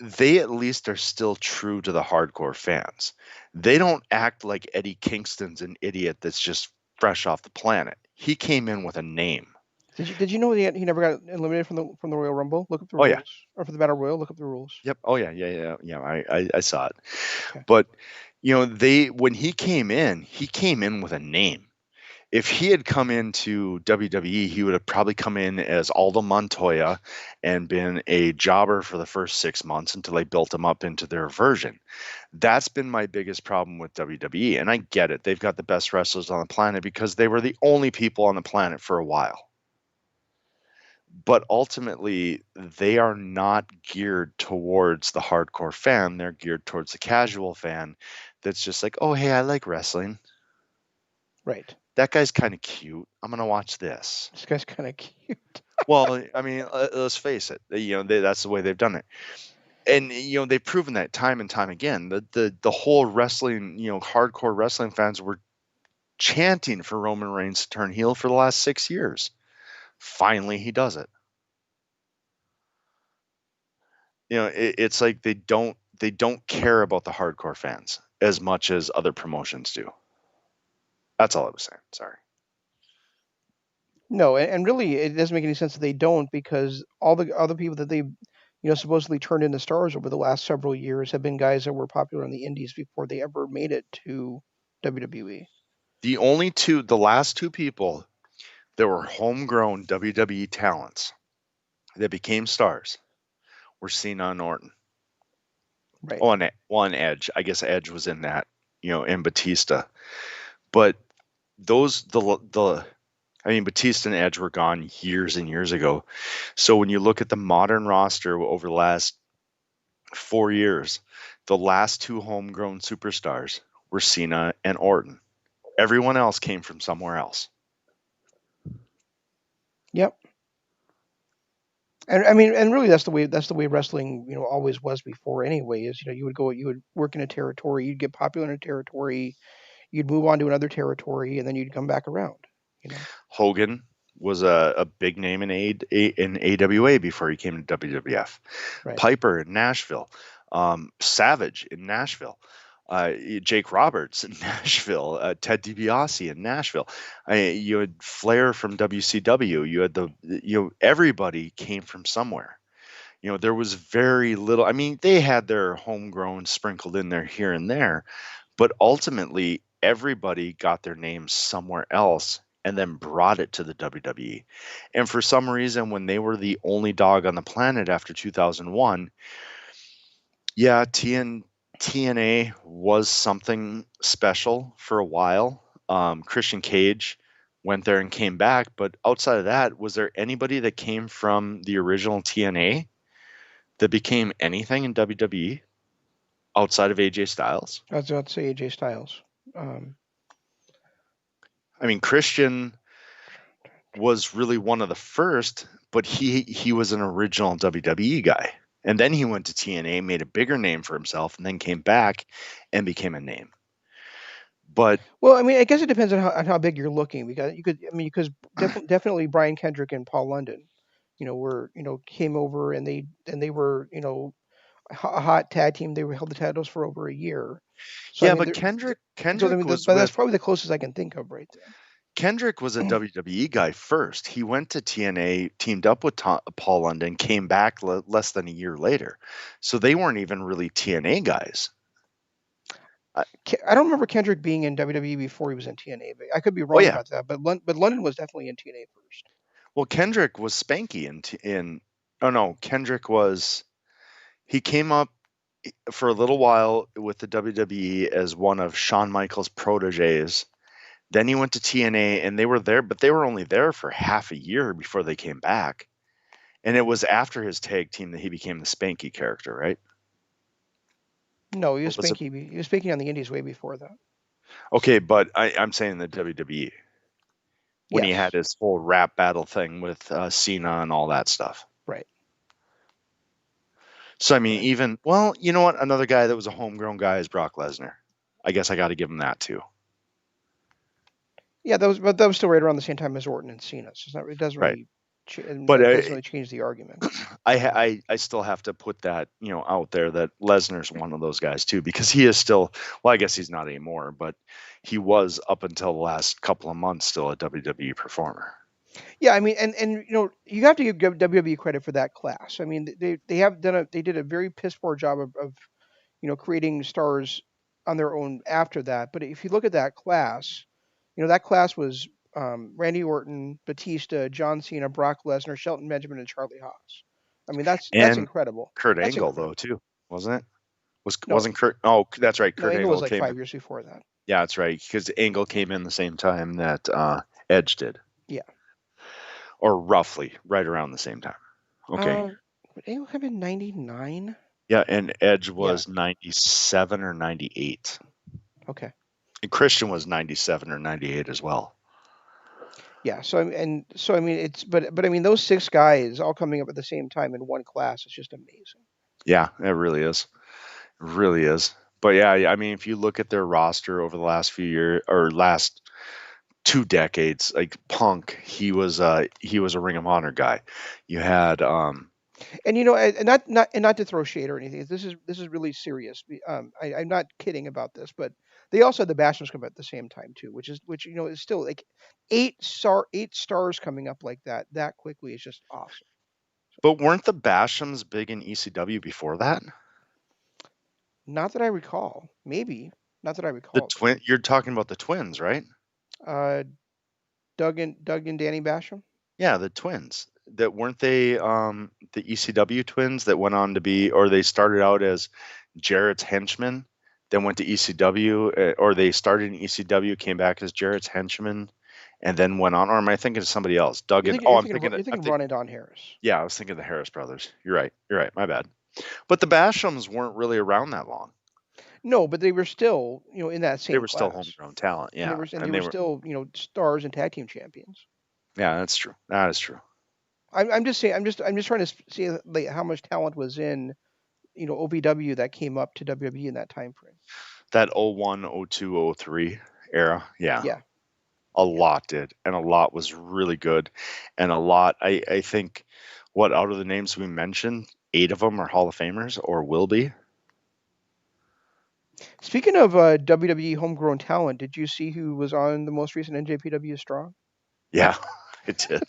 they at least are still true to the hardcore fans. They don't act like Eddie Kingston's an idiot that's just fresh off the planet. He came in with a name. Did you know he never got eliminated from the Royal Rumble? Look up the Oh yeah. rules, or for the Battle Royal. Look up the rules. Yep. Oh yeah. I saw it. Okay. But they when he came in with a name. If he had come into WWE, he would have probably come in as Aldo Montoya and been a jobber for the first 6 months until they built him up into their version. That's been my biggest problem with WWE. And I get it. They've got the best wrestlers on the planet because they were the only people on the planet for a while. But ultimately, they are not geared towards the hardcore fan. They're geared towards the casual fan that's just like, oh, hey, I like wrestling. Right. That guy's kind of cute. I'm going to watch this. This guy's kind of cute. Well, I mean, let's face it. That's the way they've done it, and they've proven that time and time again. The whole wrestling, hardcore wrestling fans were chanting for Roman Reigns to turn heel for the last 6 years. Finally, he does it. It's like they don't care about the hardcore fans as much as other promotions do. That's all I was saying. Sorry. No, and really, it doesn't make any sense that they don't, because all the other people that they, supposedly turned into stars over the last several years have been guys that were popular in the indies before they ever made it to WWE. The last two people that were homegrown WWE talents that became stars were Cena and Orton. Right. Oh, and one Edge. I guess Edge was in that, and Batista. But those the I mean, Batista and Edge were gone years and years ago. So when you look at the modern roster over the last 4 years, the last two homegrown superstars were Cena and Orton. Everyone else came from somewhere else. Yep. And I mean, and really, that's the way wrestling, always was before. Anyway, is you would work in a territory, you'd get popular in a territory, you'd move on to another territory, and then you'd come back around. Hogan was a big name in AWA before he came to WWF. Right. Piper in Nashville, Savage in Nashville, Jake Roberts in Nashville, Ted DiBiase in Nashville. You had Flair from WCW. You had everybody came from somewhere. There was very little. I mean, they had their homegrown sprinkled in there here and there, but ultimately everybody got their names somewhere else and then brought it to the WWE. And for some reason, when they were the only dog on the planet after 2001, yeah, TNA was something special for a while. Christian Cage went there and came back, but outside of that, was there anybody that came from the original TNA that became anything in WWE outside of AJ Styles? I was about to say AJ Styles. I mean, Christian was really one of the first, but he was an original WWE guy. And then he went to TNA, made a bigger name for himself, and then came back and became a name. But Well, I mean, I guess it depends on how big you're looking, because you could, I mean, because definitely Brian Kendrick and Paul London, were, came over, and they were, a hot tag team. They were held the titles for over a year. So I yeah, mean, but so I Kendrick mean, was but that's with probably the closest I can think of right Kendrick was a there. WWE guy first. He went to TNA, teamed up with Paul London, came back less than a year later. So they weren't even really TNA guys. I don't remember Kendrick being in WWE before he was in TNA, but I could be Oh wrong yeah. about that. But London was definitely in TNA first. Well, Kendrick was Spanky in. Oh no, Kendrick was. He came up for a little while with the WWE as one of Shawn Michaels' proteges. Then he went to TNA, and they were there, but they were only there for half a year before they came back. And it was after his tag team that he became the Spanky character, right? No, Or was it? He was Spanky on the Indies way before that. Okay, but I'm saying the WWE when he had Yes, his whole rap battle thing with Cena and all that stuff. right, So I mean, right. even well, you know what? Another guy that was a homegrown guy is Brock Lesnar. I guess I got to give him that too. Yeah, that was still right around the same time as Orton and Cena. So it's not, it doesn't Right. really, But that doesn't really change the argument. I still have to put that out there that Lesnar's one of those guys too, because he is still, well, I guess he's not anymore, but he was up until the last couple of months still a WWE performer. Yeah, I mean, and you have to give WWE credit for that class. I mean, they did a very piss poor job of creating stars on their own after that. But if you look at that class, that class was Randy Orton, Batista, John Cena, Brock Lesnar, Shelton Benjamin, and Charlie Haas. I mean, that's And incredible. Kurt That's Angle though incredible. too, wasn't it? No, Wasn't Kurt? Oh, that's right. no, Kurt Angle was Angle like came. 5 years before that. Yeah, that's right. Because Angle came in the same time that Edge did, Yeah. or roughly right around the same time. Okay. Would Angle have been 99? Yeah, and Edge Yeah. was 97 or 98. Okay. And Christian was 97 or 98 as well. Yeah. So I mean, but I mean, those six guys all coming up at the same time in one class is just amazing. Yeah, it really is. It really is. But yeah, I mean, if you look at their roster over the last few years or last 2 decades, like Punk, he was a Ring of Honor guy. You had And and not to throw shade or anything. This is really serious. I'm not kidding about this, but they also had the Bastards come up at the same time too, which is still like eight stars coming up like that quickly is just awesome. but weren't the Bashams big in ECW before that? Not that I recall. Maybe not that I The recall. twin you're talking about the twins, right? Uh, Doug and Danny Basham. Yeah, the twins. That weren't they the ECW twins that went on to be, or they started out as Jarrett's henchmen, then went to ECW, or they started in ECW, came back as Jarrett's henchmen, and then went on. Or am I thinking of somebody else? Doug and You're thinking of Ron and Don Harris. yeah, I was thinking of the Harris brothers. You're right. You're right. My bad. But the Bashams weren't really around that long. No, but they were still in that They same were still class, homegrown talent. and Yeah, they were still stars and tag team champions. yeah, that's true. That is true. I'm just saying. I'm just trying to see like how much talent was in OVW that came up to WWE in that time frame. That 01, 02, 03 era. Yeah. Yeah, A yeah. lot did, and a lot was really good, and a lot. I think what out of the names we mentioned, 8 of them are Hall of Famers or will be. Speaking of WWE homegrown talent, did you see who was on the most recent NJPW Strong? Yeah, it did.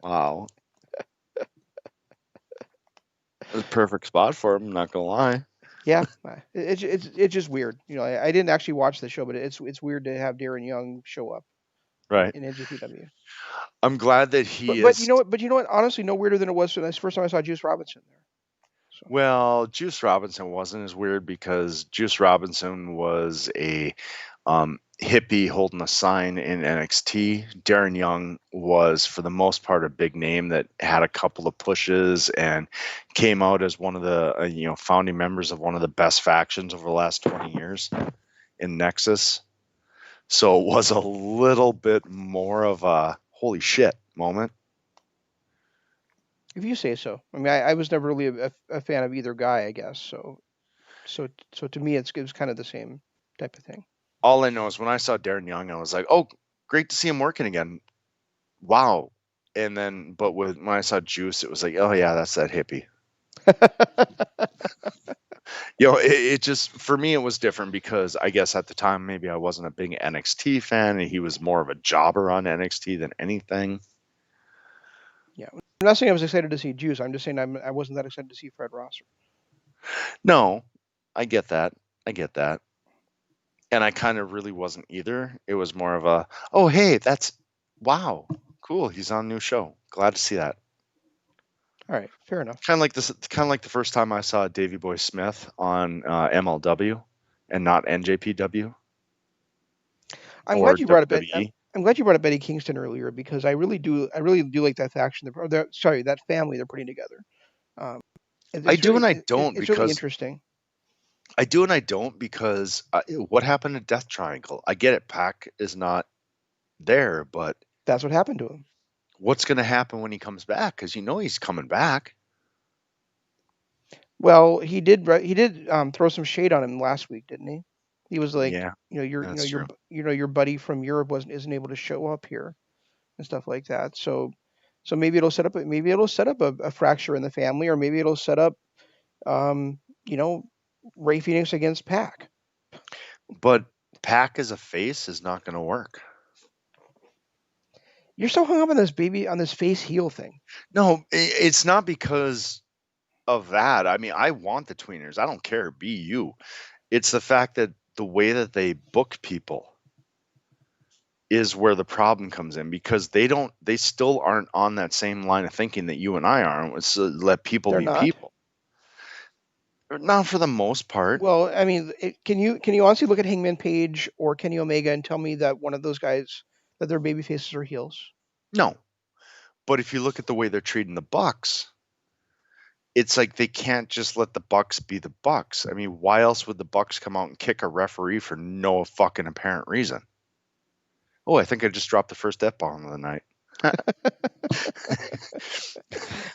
Wow, it was a perfect spot for him. Not gonna lie. Yeah, it's just weird. I didn't actually watch the show, but it's weird to have Darren Young show up Right. in NJPW. I'm glad that he But is. you know what? Honestly, no weirder than it was when the first time I saw Juice Robinson there. So Well, Juice Robinson wasn't as weird because Juice Robinson was a hippie holding a sign in NXT. Darren Young was, for the most part, a big name that had a couple of pushes and came out as one of the founding members of one of the best factions over the last 20 years in Nexus. So it was a little bit more of a holy shit moment. If you say so. I mean, I was never really a fan of either guy, I guess. So to me, it was kind of the same type of thing. All I know is when I saw Darren Young, I was like, oh, great to see him working again. Wow. And then, but when I saw Juice, it was like, oh yeah, that's that hippie. It just, for me, it was different because I guess at the time, maybe I wasn't a big NXT fan and he was more of a jobber on NXT than anything. Yeah, I'm not saying I was excited to see Juice. I'm just saying I wasn't that excited to see Fred Rosser. No, I get that. I get that. And I kind of really wasn't either. It was more of a, oh, hey, wow, cool. He's on a new show. Glad to see that. All right, fair enough. Kind of like the first time I saw Davey Boy Smith on MLW and not NJPW I'm or glad you brought up WWE. I'm glad you brought up Eddie Kingston earlier because I really do like that faction. Sorry, that family they're putting together. Um, I it's do and really I don't it's really because interesting. I do and I don't because what happened to Death Triangle? I get it. Pac is not there, but That's what happened to him. what's going to happen when he comes back? Because he's coming back. Well, he did throw some shade on him last week, didn't he? He was like, Yeah, that's true. your buddy from Europe isn't able to show up here and stuff like that. So maybe it'll set up a fracture in the family, or maybe it'll set up um, you know Ray Phoenix against Pac. But Pac as a face is not going to work. You're so hung up on this face heel thing. No, it's not because of that. I mean, I want the tweeners. I don't care. Be you. It's the fact that the way that they book people is where the problem comes in because they still aren't on that same line of thinking that you and I are. It's let people They're be not. people. Not for the most part. Well, I mean, can you honestly look at Hangman Page or Kenny Omega and tell me that one of those guys that their baby faces or heels? No. But if you look at the way they're treating the Bucks, it's like they can't just let the Bucks be the Bucks. I mean, why else would the Bucks come out and kick a referee for no fucking apparent reason? Oh, I think I just dropped the first F-bomb of the night.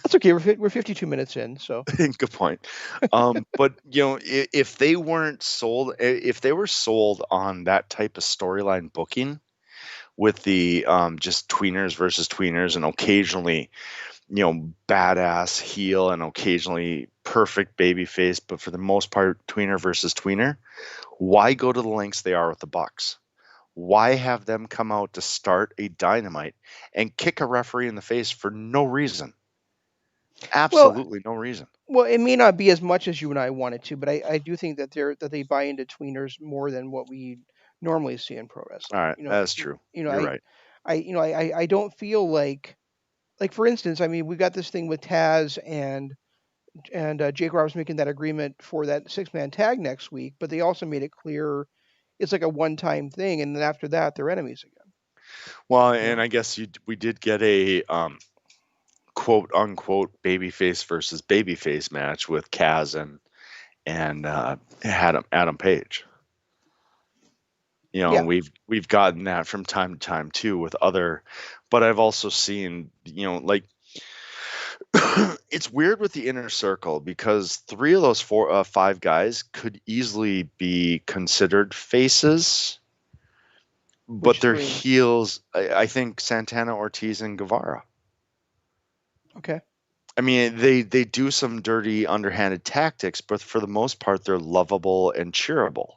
That's okay. We're 52 minutes in, so Good point. But if they weren't sold, if they were sold on that type of storyline booking with the just tweeners versus tweeners and occasionally, badass heel and occasionally perfect baby face, but for the most part, tweener versus tweener, why go to the lengths they are with the Bucks? Why have them come out to start a Dynamite and kick a referee in the face for no reason? well, Absolutely no reason. well, it may not be as much as you and I want it to, but I do think that they buy into tweeners more than what we normally see in pro All wrestling. right, that's true. You're right. I don't feel like for instance, I mean, we got this thing with Taz and Jake Roberts making that agreement for that 6-man tag next week, but they also made it clear it's like a one-time thing, and then after that, they're enemies again. Well, You and know, I guess we did get a quote unquote babyface versus babyface match with Kaz and Adam Page. yeah. We've gotten that from time to time too with other, but I've also seen like it's weird with the inner circle because three of those five guys could easily be considered faces, but Which their three? heels. I think Santana, Ortiz, and Guevara. Okay. I mean, they do some dirty, underhanded tactics, but for the most part, they're lovable and cheerable.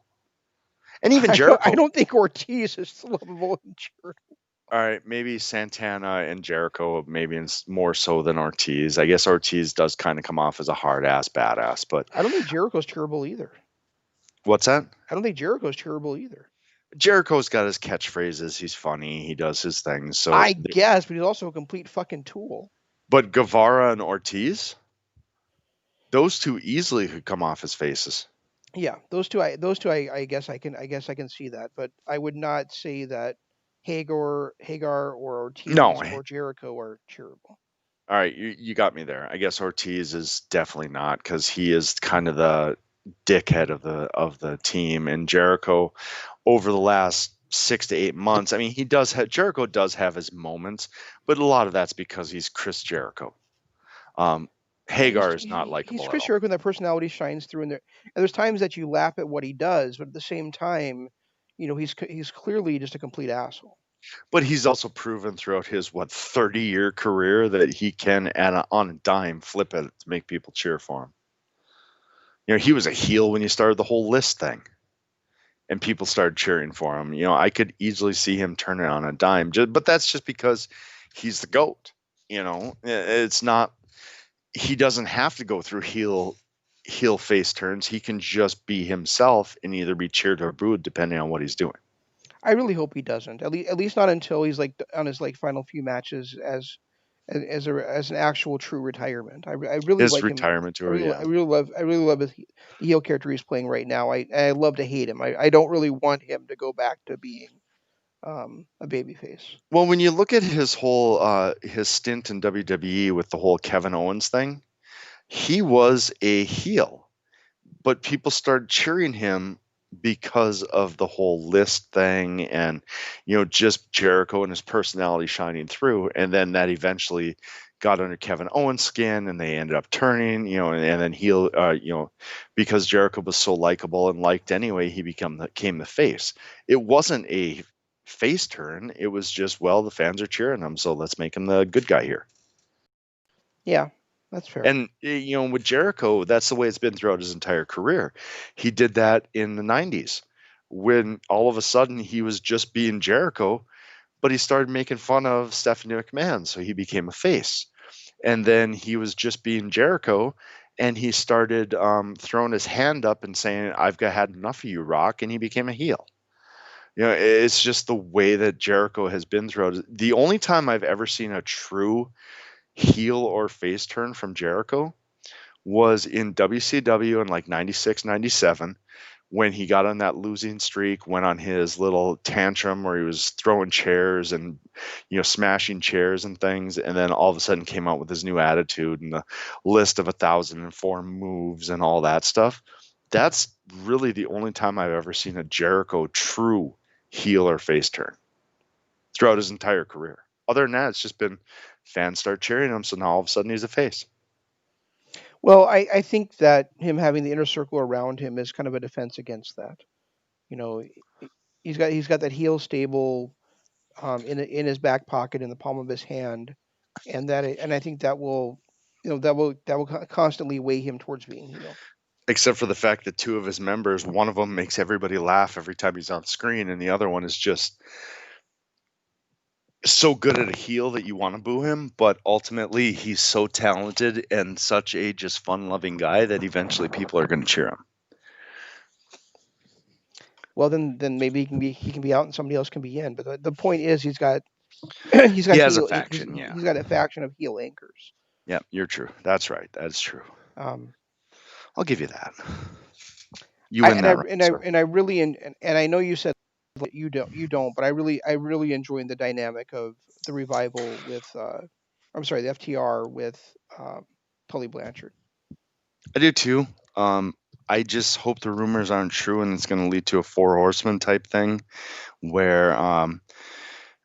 And even I Jericho. don't think Ortiz is lovable and cheerful. All right, maybe Santana and Jericho, maybe more so than Ortiz. I guess Ortiz does kind of come off as a hard ass badass, but I don't think Jericho's cheerable either. what's that? I don't think Jericho's cheerable either. Jericho's got his catchphrases. He's funny. He does his things. I guess, but he's also a complete fucking tool. But Guevara and Ortiz, those two easily could come off as faces. Yeah, I guess I can see that, but I would not say that Hagar or No, Ortiz or Jericho are cheerable. all right, you got me there. I guess Ortiz is definitely not because he is kind of the dickhead of the team, and Jericho over the last 6 to 8 months. I mean, Jericho does have his moments, but a lot of that's because he's Chris Jericho. Um, Hagar is not He's likable at Chris all. Jericho, and that personality shines through in there. And there's times that you laugh at what he does, but at the same time, he's clearly just a complete asshole. But he's also proven throughout his 30-year career that he can on a dime flip it to make people cheer for him. He was a heel when you started the whole list thing, and people started cheering for him. I could easily see him turn it on a dime, but that's just because he's the goat. It's not. He doesn't have to go through heel face turns. He can just be himself and either be cheered or booed depending on what he's doing. I really hope he doesn't. At least not until he's like on his like final few matches as an actual true retirement. I really His like him. retirement tour, yeah. I really love the heel character he's playing right now. I love to hate him. I don't really want him to go back to being a babyface. Well, when you look at his stint in WWE with the whole Kevin Owens thing, he was a heel, but people started cheering him because of the whole list thing and just Jericho and his personality shining through, and then that eventually got under Kevin Owens' skin, and they ended up turning, and then heel, because Jericho was so likable and liked anyway, he became the face. It wasn't a face turn; it was just, well, the fans are cheering him, so let's make him the good guy here. Yeah, that's fair. And with Jericho, that's the way it's been throughout his entire career. He did that in the 90s when all of a sudden he was just being Jericho, but he started making fun of Stephanie McMahon, so he became a face. And then he was just being Jericho, and he started throwing his hand up and saying, had enough of you, Rock, and he became a heel. It's just the way that Jericho has been throughout. The only time I've ever seen a true heel or face turn from Jericho was in WCW in like 96, 97, when he got on that losing streak, went on his little tantrum where he was throwing chairs and, smashing chairs and things. And then all of a sudden came out with his new attitude and the list of 1,004 moves and all that stuff. That's really the only time I've ever seen a Jericho true heel or face turn throughout his entire career. Other than that, it's just been fans start cheering him. So now all of a sudden he's a face. Well, I think that him having the inner circle around him is kind of a defense against that. You know, he's got that heel stable in his back pocket in the palm of his hand, and I think that will constantly weigh him towards being heel. Except for the fact that two of his members, one of them makes everybody laugh every time he's on screen, and the other one is just so good at a heel that you want to boo him, but ultimately he's so talented and such a just fun-loving guy that eventually people are going to cheer him. Well, then maybe he can be out and somebody else can be in. But the point is He has a faction, yeah. he's got a faction of heel anchors. Yeah, you're true. That's right. That's true. Um, I'll give you that. You win that round, sir. and I really and I know you said that you don't, but I really enjoy the dynamic of the revival with I'm sorry, the FTR with Tully Blanchard. I do too. I just hope the rumors aren't true and it's going to lead to a Four Horsemen type thing where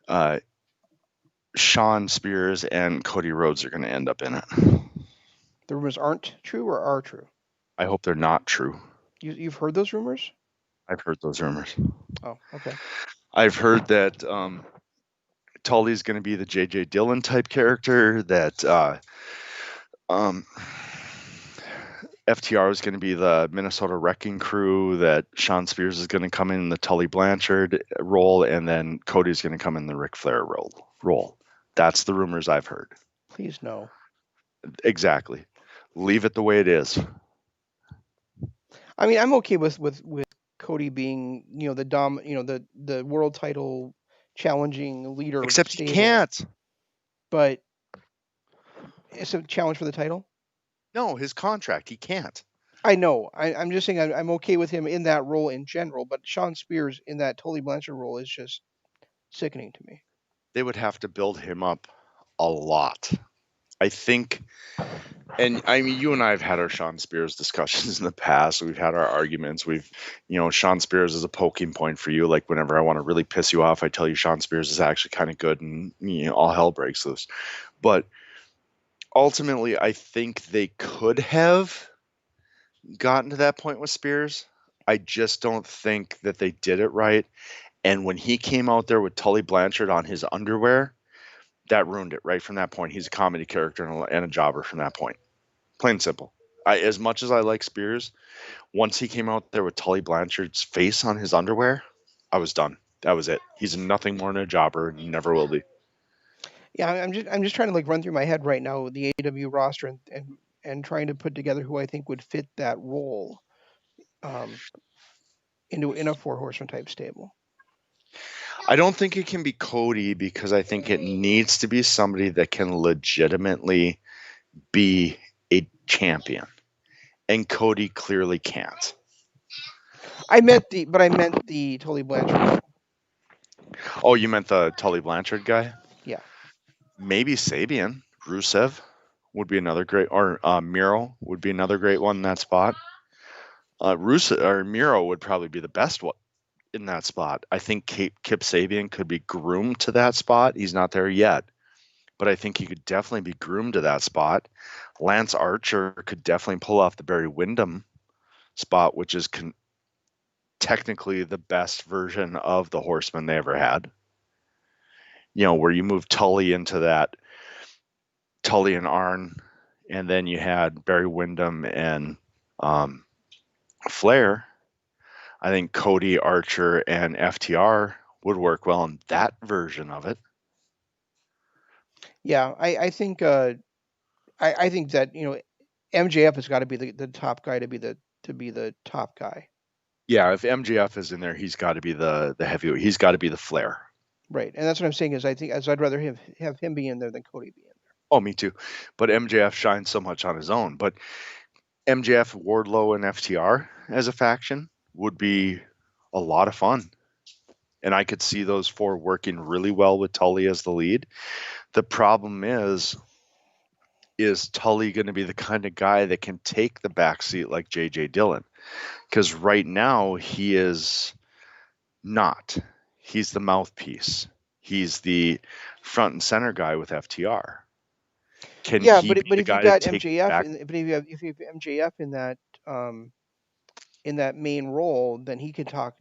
uh, Sean Spears and Cody Rhodes are going to end up in it. The rumors aren't true or are true? I hope they're not true. You've heard those rumors? I've heard those rumors. Oh, okay. I've heard that Tully's going to be the J.J. Dillon type character, that FTR is going to be the Minnesota Wrecking Crew, that Sean Spears is going to come in the Tully Blanchard role, and then Cody's going to come in the Ric Flair role. That's the rumors I've heard. Please no. Exactly. Leave it the way it is. I mean, I'm okay with Cody being the world title challenging leader. Except he can't. But it's a challenge for the title. No, his contract. He can't. I know. I'm just saying I'm okay with him in that role in general, but Sean Spears in that Tully Blanchard role is just sickening to me. They would have to build him up a lot. I think, and I mean, you and I have had our Sean Spears discussions in the past. We've had our arguments. Sean Spears is a poking point for you. Like whenever I want to really piss you off, I tell you Sean Spears is actually kind of good, and all hell breaks loose. But ultimately, I think they could have gotten to that point with Spears. I just don't think that they did it right. And when he came out there with Tully Blanchard on his underwear, that ruined it right from that point. He's a comedy character and a jobber from that point. Plain and simple. As much as I like Spears, once he came out there with Tully Blanchard's face on his underwear, I was done. That was it. He's nothing more than a jobber and never will be. Yeah, I'm just trying to like run through my head right now the AEW roster and trying to put together who I think would fit that role um, in a four horseman type stable. I don't think it can be Cody because I think it needs to be somebody that can legitimately be a champion. And Cody clearly can't. I meant the Tully Blanchard role. Oh, you meant the Tully Blanchard guy? Yeah. Maybe Sabian. Rusev would be another great, or Miro would be another great one in that spot. Rusev or Miro would probably be the best one in that spot. I think Kip Sabian could be groomed to that spot. He's not there yet, but I think he could definitely be groomed to that spot. Lance Archer could definitely pull off the Barry Windham spot, which is technically the best version of the Horseman they ever had. Where you move Tully into that Tully and Arn, and then you had Barry Windham and um, Flair. I think Cody, Archer, and FTR would work well in that version of it. Yeah, I think that MJF has got to be the top guy to be the top guy. Yeah, if MJF is in there, he's got to be the heavyweight. He's got to be the Flair. Right, and that's what I'm saying is I think as I'd rather have him be in there than Cody be in there. Oh, me too. But MJF shines so much on his own. But MJF, Wardlow, and FTR as a faction would be a lot of fun. And I could see those four working really well with Tully as the lead. The problem is Tully going to be the kind of guy that can take the back seat like JJ Dillon? Because right now he is not. He's the mouthpiece. He's the front and center guy with FTR. Can Yeah, he be but the if you've guy to got take MJF, back? but if you have MJF um, in that main role, then he can talk.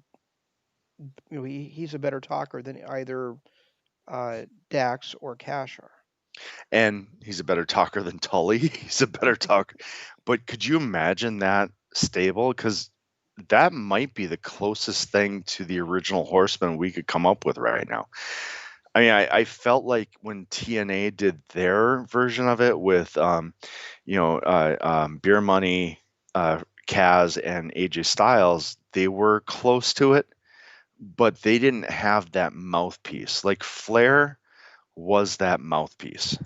He's a better talker than either Dax or Cash are. And he's a better talker than Tully. He's a better talker. But could you imagine that stable? Because that might be the closest thing to the original Horseman we could come up with right now. I mean, I felt like when TNA did their version of it with, Beer Money, Kaz, and AJ Styles, they were close to it, but they didn't have that mouthpiece. Like Flair was that mouthpiece.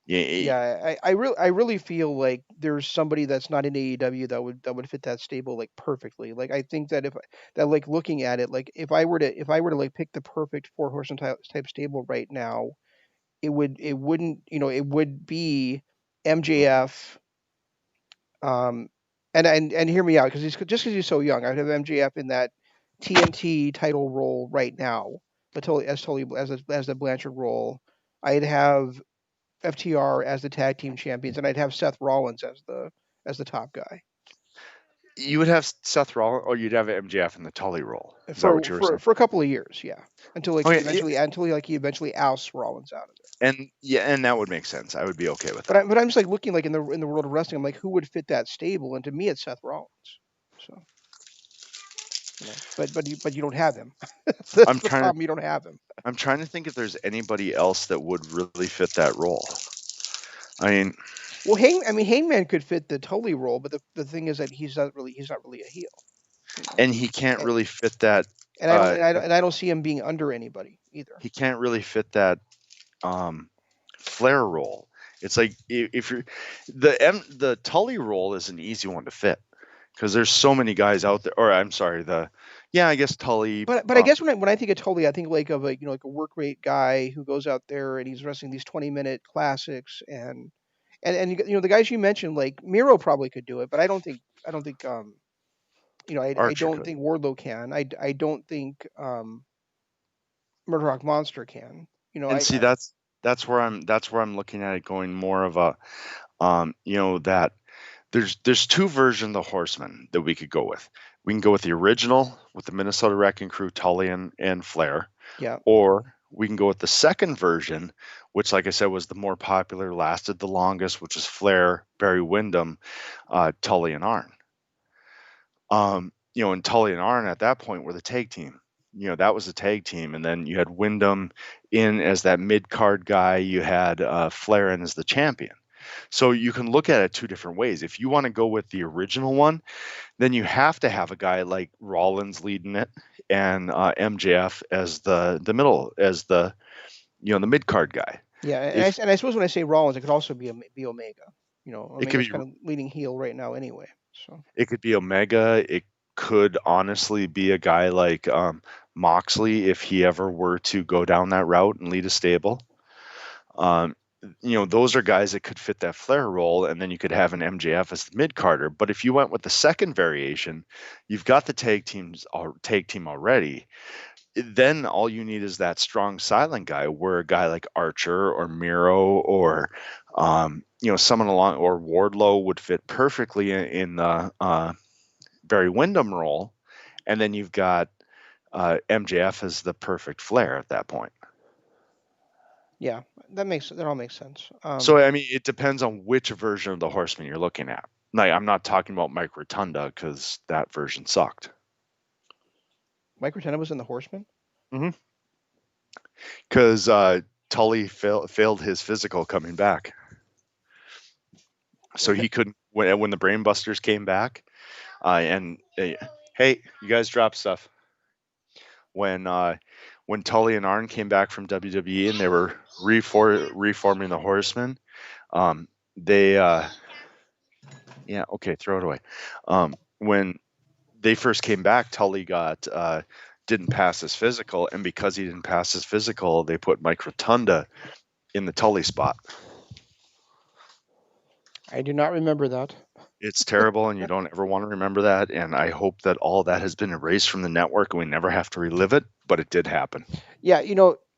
Yeah, Yeah, I really feel like there's somebody that's not in AEW that would fit that stable like perfectly. Like I think that if that like looking at it, like if I were to like pick the perfect four horseman type stable right now, it would be MJF. Um, and hear me out because he's so young. I'd have MJF in that TNT title role right now, but totally as the Blanchard role. I'd have FTR as the tag team champions, and I'd have Seth Rollins as the top guy you would have Seth Rollins, or you'd have MJF in the Tully role. Is that what for you were for saying? for a couple of years, yeah, until like Oh he yeah, eventually ousts Rollins out of there. and that would make sense. I would be okay with But that. I'm just like looking like in the world of wrestling, I'm like who would fit that stable, and to me it's Seth Rollins. So but you don't have him. That's I'm the trying to problem. You don't have him. I'm trying to think if there's anybody else that would really fit that role. I mean, Well, Hangman could fit the Tully role, but the thing is that he's not really a heel, you know. and he can't And, really fit that. and I don't Uh, and I don't and I don't see him being under anybody either. he can't really fit that Flair role It's like if you're the Tully role is an easy one to fit because there's so many guys out there. Or I'm sorry, I guess Tully. But I guess when I think of Tully, I think like of a like a work rate guy who goes out there and he's wrestling these 20-minute classics and the guys you mentioned like Miro probably could do it, but I don't think I Archer don't could. think Wardlow can. I don't think Murder Rock Monster can. And see, that's where I'm looking at it going more of a that there's two versions of the Horsemen that we could go with. We can go with the original with the Minnesota Wrecking Crew, Tully and Flair, Yeah, or we can go with the second version, which, like I said, was the more popular, lasted the longest, which is Flair, Barry Windham, Tully and Arn. And Tully and Arn at that point were the tag team. That was the tag team, and then you had Wyndham in as that mid card guy. You had Flair in as the champion. So you can look at it two different ways. If you want to go with the original one, then you have to have a guy like Rollins leading it and MJF as the middle, as the mid card guy. yeah, If and I suppose when I say Rollins, it could also be Omega. it could Omega's be kind of leading heel right now anyway. So it could be Omega. It could honestly be a guy like Moxley if he ever were to go down that route and lead a stable. Um, those are guys that could fit that Flair role, and then you could have an MJF as the mid carder. But if you went with the second variation, you've got the tag team already. Then all you need is that strong silent guy, where a guy like Archer or Miro or someone along or Wardlow would fit perfectly in the Barry Windham role, and then you've got MJF as the perfect Flair at that point. yeah, that all makes sense. So I mean, it depends on which version of the Horseman you're looking at. Like, I'm not talking about Mike Rotunda because that version sucked. Mike Rotunda was in the Horseman. Because Tully failed his physical coming back, so he couldn't when the Brainbusters came back. Hey, you guys drop stuff. When Tully and Arn came back from WWE and they were reforming the Horsemen, they okay, throw it away. When they first came back, Tully didn't pass his physical, and because he didn't pass his physical, they put Mike Rotunda in the Tully spot. I do not remember that. It's terrible, and you don't ever want to remember that. And I hope that all that has been erased from the network and we never have to relive it. But it did happen. Yeah,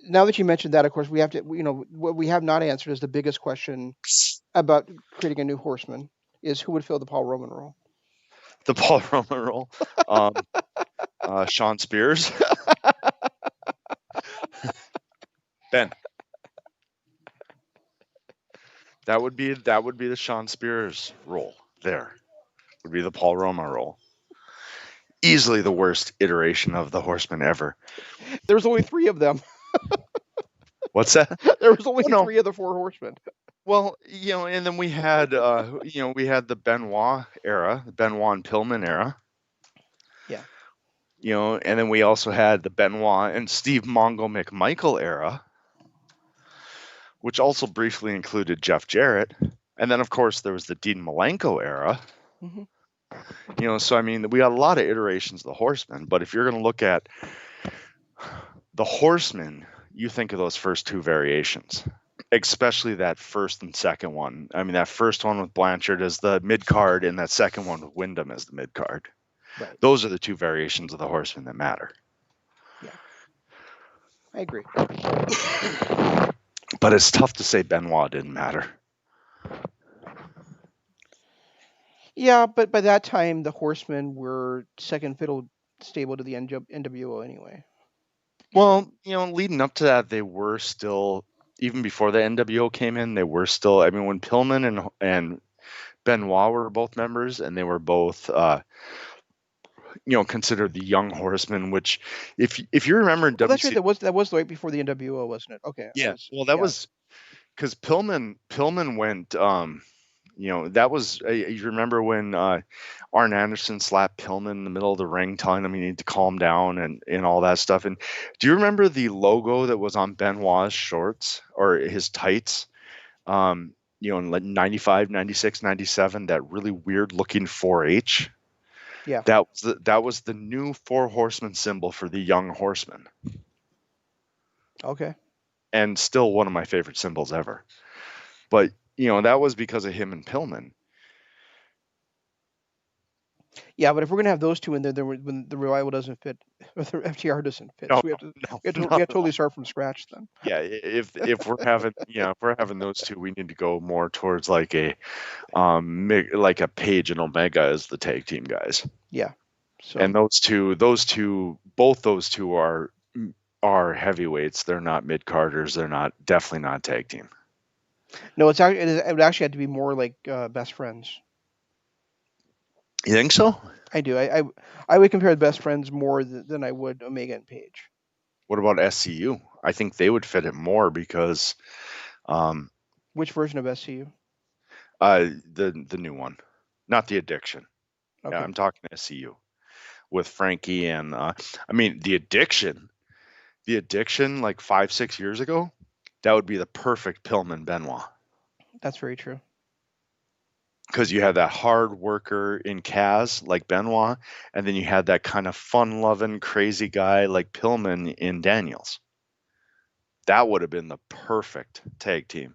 now that you mentioned that, of course, we have to, what we have not answered is the biggest question about creating a new Horseman is who would fill the Paul Roman role. The Paul Roman role, Sean Spears, Ben. That would be the Sean Spears role. There would be the Paul Roma role. Easily the worst iteration of the Horseman ever. There was only 3 of them. What's that? There was only 3 of the 4 Horsemen. Well, and then we had the Benoit era, the Benoit and Pillman era. Yeah. And then we also had the Benoit and Steve Mongo McMichael era, which also briefly included Jeff Jarrett. And then, of course, there was the Dean Malenko era. Mm-hmm. So I mean, we got a lot of iterations of the Horsemen. But if you're going to look at the Horsemen, you think of those first 2 variations, especially that first and second one. I mean, that first one with Blanchard as the mid card, and that second one with Wyndham as the mid card. Right. Those are the 2 variations of the Horsemen that matter. Yeah, I agree. But it's tough to say Benoit didn't matter. Yeah, but by that time, the Horsemen were second fiddle stable to the NWO anyway. Well, leading up to that, they were still, even before the NWO came in, they were still. I mean, when Pillman and Benoit were both members, and they were both, considered the Young Horsemen. Which, if you remember, in that's right. That was right before the NWO, wasn't it? Okay. Yeah. That was because Pillman went. That was. You remember when Arn Anderson slapped Pillman in the middle of the ring, telling him you need to calm down and all that stuff. And do you remember the logo that was on Benoit's shorts or his tights? in like 95, 96, 97, that really weird looking 4H. Yeah. That was the new Four Horsemen symbol for the Young Horsemen, Okay. and still one of my favorite symbols ever. But that was because of him and Pillman. Yeah, but if we're gonna have those two in there, then when the revival doesn't fit, or the FTR doesn't fit, No, so no, we not have to at all. totally start from scratch then. Yeah, if we're having if we're having those two, we need to go more towards like like a Page and Omega as the tag team guys. Yeah. And So both those two are heavyweights. They're not mid carders. They're not definitely not tag team. no, it would actually have to be more like best friends. You think so? I do. I would compare the best friends more than I would Omega and Page. What about SCU? I think they would fit it more because um Which version of SCU? the new one, not the Addiction. Yeah, Okay, I'm talking SCU with Frankie and I mean the Addiction like 5-6 years ago. That would be the perfect Pillman Benoit. that's very true. Because you had that hard worker in Kaz like Benoit, and then you had that kind of fun loving crazy guy like Pillman in Daniels. That would have been the perfect tag team.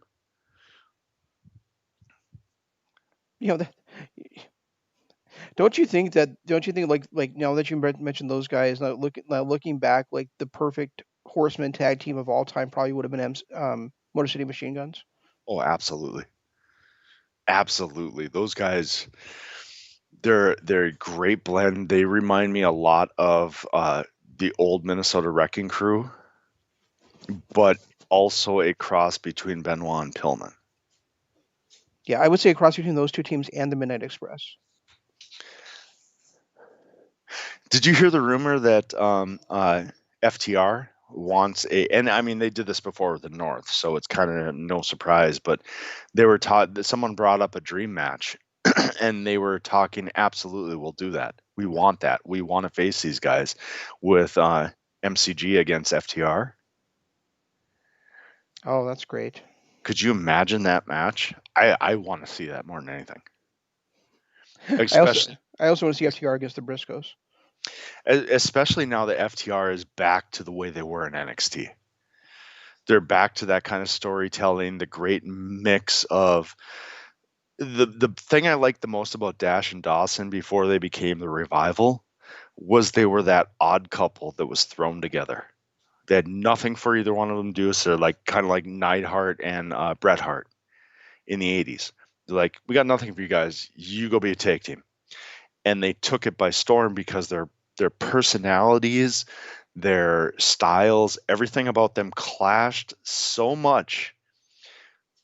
You know, don't you think that? Don't you think like now that you mentioned those guys, now looking back, like the perfect Horseman tag team of all time probably would have been Motor City Machine Guns. Oh, absolutely, absolutely. Those guys, they're a great blend. They remind me a lot of the old Minnesota Wrecking Crew, but also a cross between Benoit and Pillman. Yeah, I would say a cross between those two teams and the Midnight Express. Did you hear the rumor that FTR wants and I mean, they did this before with the North, so it's kind of no surprise, but they were taught that someone brought up a dream match and they were talking, absolutely, we'll do that. We want that. We want to face these guys with MCG against FTR. Oh, that's great. Could you imagine that match? I want to see that more than anything. I also Especially I also want to see FTR against the Briscoes. especially now that FTR is back to the way they were in NXT. They're back to that kind of storytelling, the great mix of the thing I liked the most about Dash and Dawson before they became the Revival was they were that odd couple that was thrown together. They had nothing for either one of them to do, so they're like kind of like Neidhart and Bret Hart in the '80s. They're like, we got nothing for you guys. You go be a tag team, and they took it by storm because their personalities, their styles, everything about them clashed so much,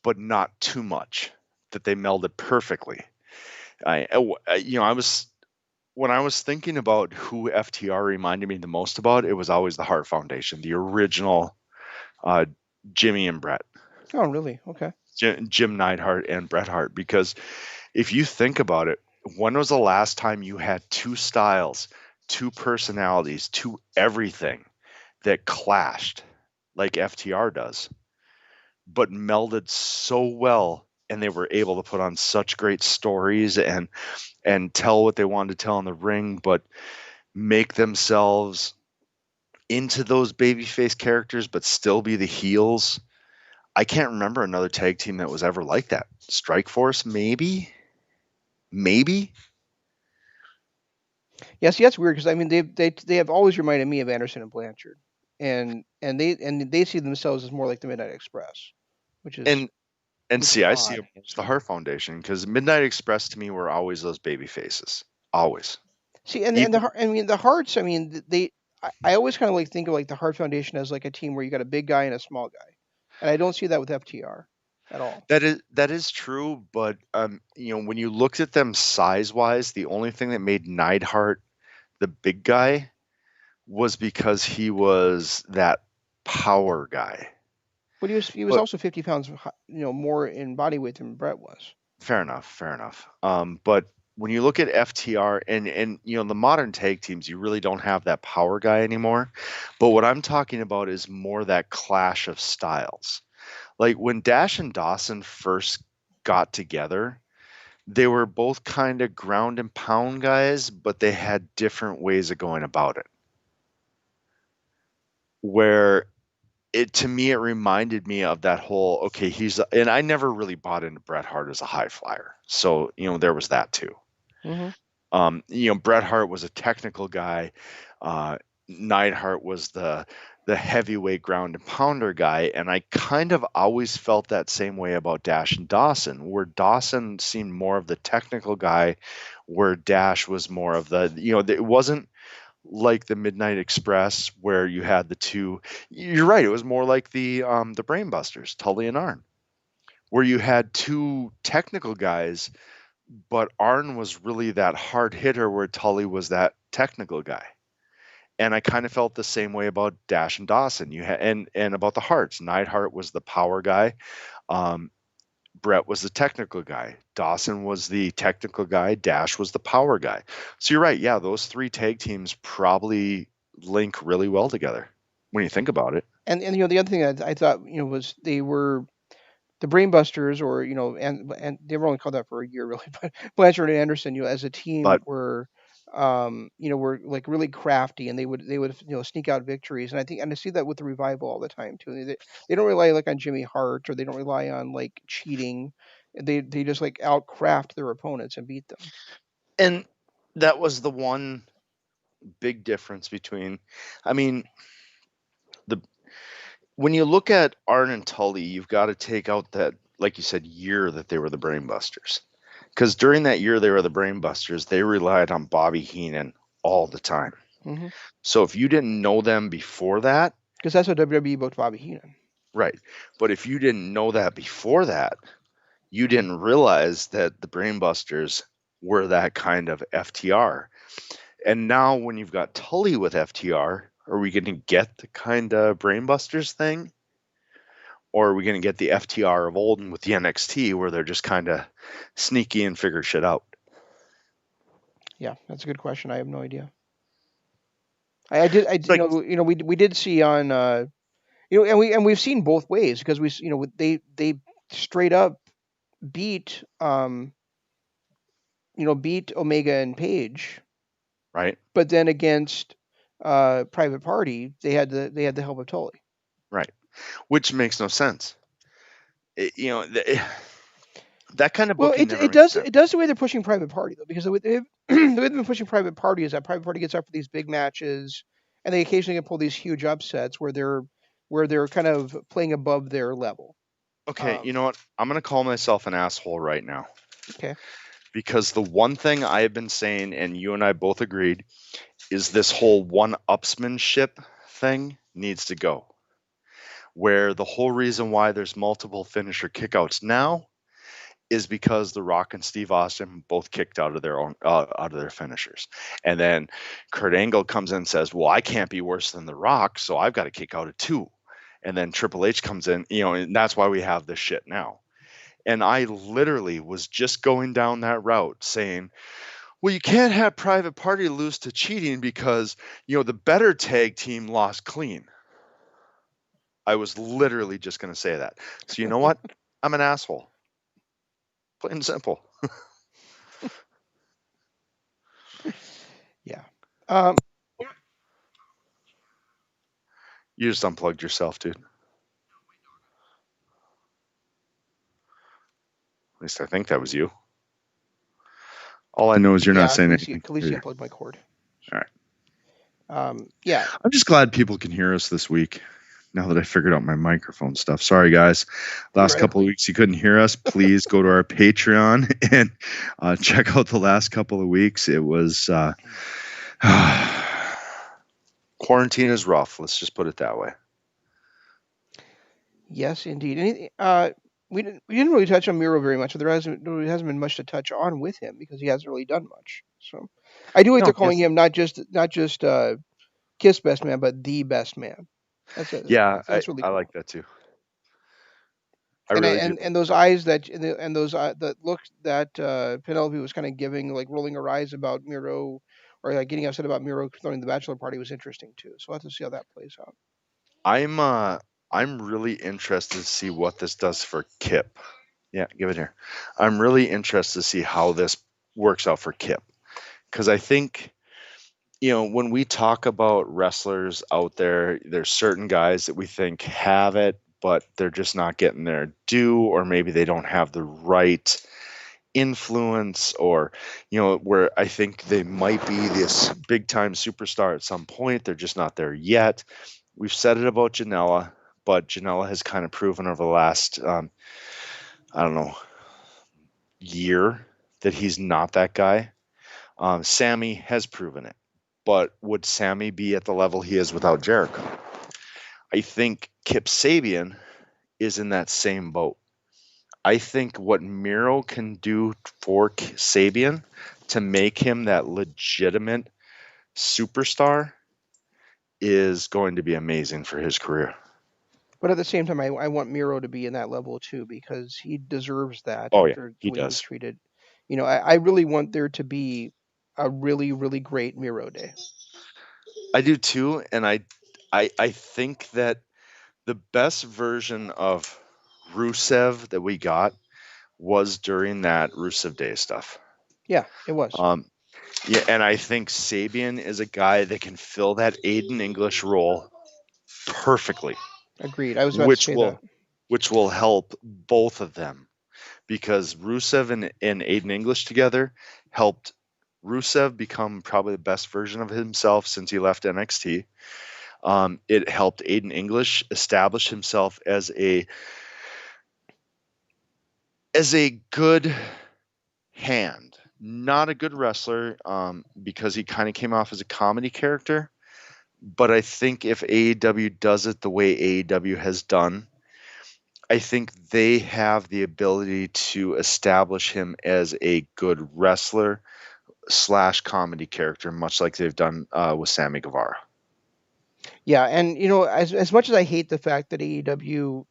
but not too much, that they melded perfectly. I was when I was thinking about who FTR reminded me the most about, it was always the Hart Foundation, the original uh, Jimmy and Brett, Oh, really? Okay. Jim Neidhart and Bret Hart. Because if you think about it, when was the last time you had two styles, two personalities, two everything that clashed like FTR does, but melded so well? And they were able to put on such great stories and tell what they wanted to tell in the ring, but make themselves into those babyface characters, but still be the heels. I can't remember another tag team that was ever like that. Strike Force, maybe, maybe. Yeah, see, that's weird because I mean they have always reminded me of Anderson and Blanchard, and they see themselves as more like the Midnight Express, which is And and which is see, I see odd. them as the Heart Foundation because Midnight Express to me were always those baby faces, always. See, and Even I mean the Hearts. I mean I always kind of like think of like the Hart Foundation as like a team where you got a big guy and a small guy, and I don't see that with FTR at all. that is true, but when you looked at them size wise, the only thing that made Neidhart the big guy was because he was that power guy. But he was But also 50 pounds more in body weight than Brett was. fair enough, fair enough. But when you look at FTR and the modern tag teams, you really don't have that power guy anymore. But what I'm talking about is more that clash of styles. Like when Dash and Dawson first got together, they were both kind of ground and pound guys, but they had different ways of going about it. Where it to me, it reminded me of that whole okay, and I never really bought into Bret Hart as a high flyer, so there was that too. Hmm. Bret Hart was a technical guy. Uh, Neidhart was the heavyweight ground and pounder guy, and I kind of always felt that same way about Dash and Dawson, where Dawson seemed more of the technical guy, where Dash was more of it wasn't like the Midnight Express where you had the two. You're right, it was more like the Brainbusters, Tully and Arn, where you had two technical guys, but Arn was really that hard hitter where Tully was that technical guy. And I kind of felt the same way about Dash and Dawson. You had and about the Hearts. Neidhart was the power guy. Um, Brett was the technical guy. Dawson was the technical guy. Dash was the power guy. So you're right. Yeah, those three tag teams probably link really well together when you think about it. And the other thing that I thought was they were the Brainbusters, or and they were only called that for a year really, but Blanchard and Anderson, as a team But were like really crafty, and they would sneak out victories, and I see that with the Revival all the time too. They don't rely like on Jimmy Hart, or they don't rely on like cheating. They just like outcraft their opponents and beat them. and that was the one big difference between. I mean, the when you look at Arn and Tully, you've got to take out that, like you said, year that they were the Brainbusters. Because during that year they were the Brainbusters, they relied on Bobby Heenan all the time. Hmm. So if you didn't know them before that, Because that's what WWE booked Bobby Heenan. right. But if you didn't know that before that, you didn't realize that the Brainbusters were that kind of FTR. And now when you've got Tully with FTR, are we going to get the kind of Brainbusters thing? Or are we going to get the FTR of old with the NXT where they're just kind of sneaky and figure shit out? Yeah, that's a good question. I have no idea. I did, It's like, we did see on, and we've seen both ways, because they straight up beat, beat Omega and Page, right, but then against Private Party, they had the help of Tully. right. Which makes no sense. That kind of Well, booking it never it makes does sense. it does the way they're pushing Private Party though, because the way they've been pushing Private Party is that Private Party gets up for these big matches, and they occasionally can pull these huge upsets where they're kind of playing above their level. Okay, you Um, know what? I'm going to call myself an asshole right now okay. because the one thing I have been saying, and you and I both agreed, is this whole one-upsmanship thing needs to go. Where the whole reason why there's multiple finisher kickouts now is because The Rock and Steve Austin both kicked out of their own out of their finishers, and then Kurt Angle comes in and says, "Well, I can't be worse than The Rock, so I've got to kick out of two." And then Triple H comes in, and that's why we have this shit now. And I literally was just going down that route saying, well, you can't have Private Party lose to cheating because, the better tag team lost clean. I was literally just going to say that. So you know what? I'm an asshole. Plain and simple. Yeah. Um, You just unplugged yourself, dude. At least I think that was you. All I know is you're not yeah. saying anything. Khaleesi unplugged my cord. All right. Yeah. I'm just glad people can hear us this week. Now that I figured out my microphone stuff. Sorry, guys. Last couple of Theoretically. weeks you couldn't hear us. Please go to our Patreon and check out the last couple of weeks. It was quarantine is rough. Let's just put it that way. Yes, indeed. We didn't really touch on Miro very much. So there hasn't been much to touch on with him because he hasn't really done much. So I do like No, they're calling him not just Kiss best man, but the best man. That's it. yeah, That's really I cool. like that too. I And really do. and those eyes and those that look that Penelope was kind of giving, like rolling her eyes about Miro, or like getting upset about Miro throwing the bachelor party, was interesting too. So we'll have to see how that plays out. I'm really interested to see what this does for Kip. Yeah, give it here. I'm really interested to see how this works out for Kip, because I think, when we talk about wrestlers out there, there's certain guys that we think have it, but they're just not getting their due, or maybe they don't have the right influence, or, where I think they might be this big time superstar at some point. They're just not there yet. We've said it about Janela, but Janela has kind of proven over the last, I don't know, year that he's not that guy. Sammy has proven it. But would Sammy be at the level he is without Jericho? I think Kip Sabian is in that same boat. I think what Miro can do for Sabian to make him that legitimate superstar is going to be amazing for his career. But at the same time, I want Miro to be in that level too because he deserves that Oh, yeah, after the he way he was does. treated. I really want there to be a really, really great Miro day. I do too, and I think that the best version of Rusev that we got was during that Rusev Day stuff. Yeah, it was. Um, yeah, and I think Sabian is a guy that can fill that Aiden English role perfectly, Agreed. I was about to which say that. will help both of them, because Rusev and Aiden English together helped Rusev become probably the best version of himself since he left NXT. It helped Aiden English establish himself as a good hand, not a good wrestler, because he kind of came off as a comedy character. But I think if AEW does it the way AEW has done, I think they have the ability to establish him as a good wrestler slash comedy character, much like they've done with Sammy Guevara. Yeah, and as much as I hate the fact that AEW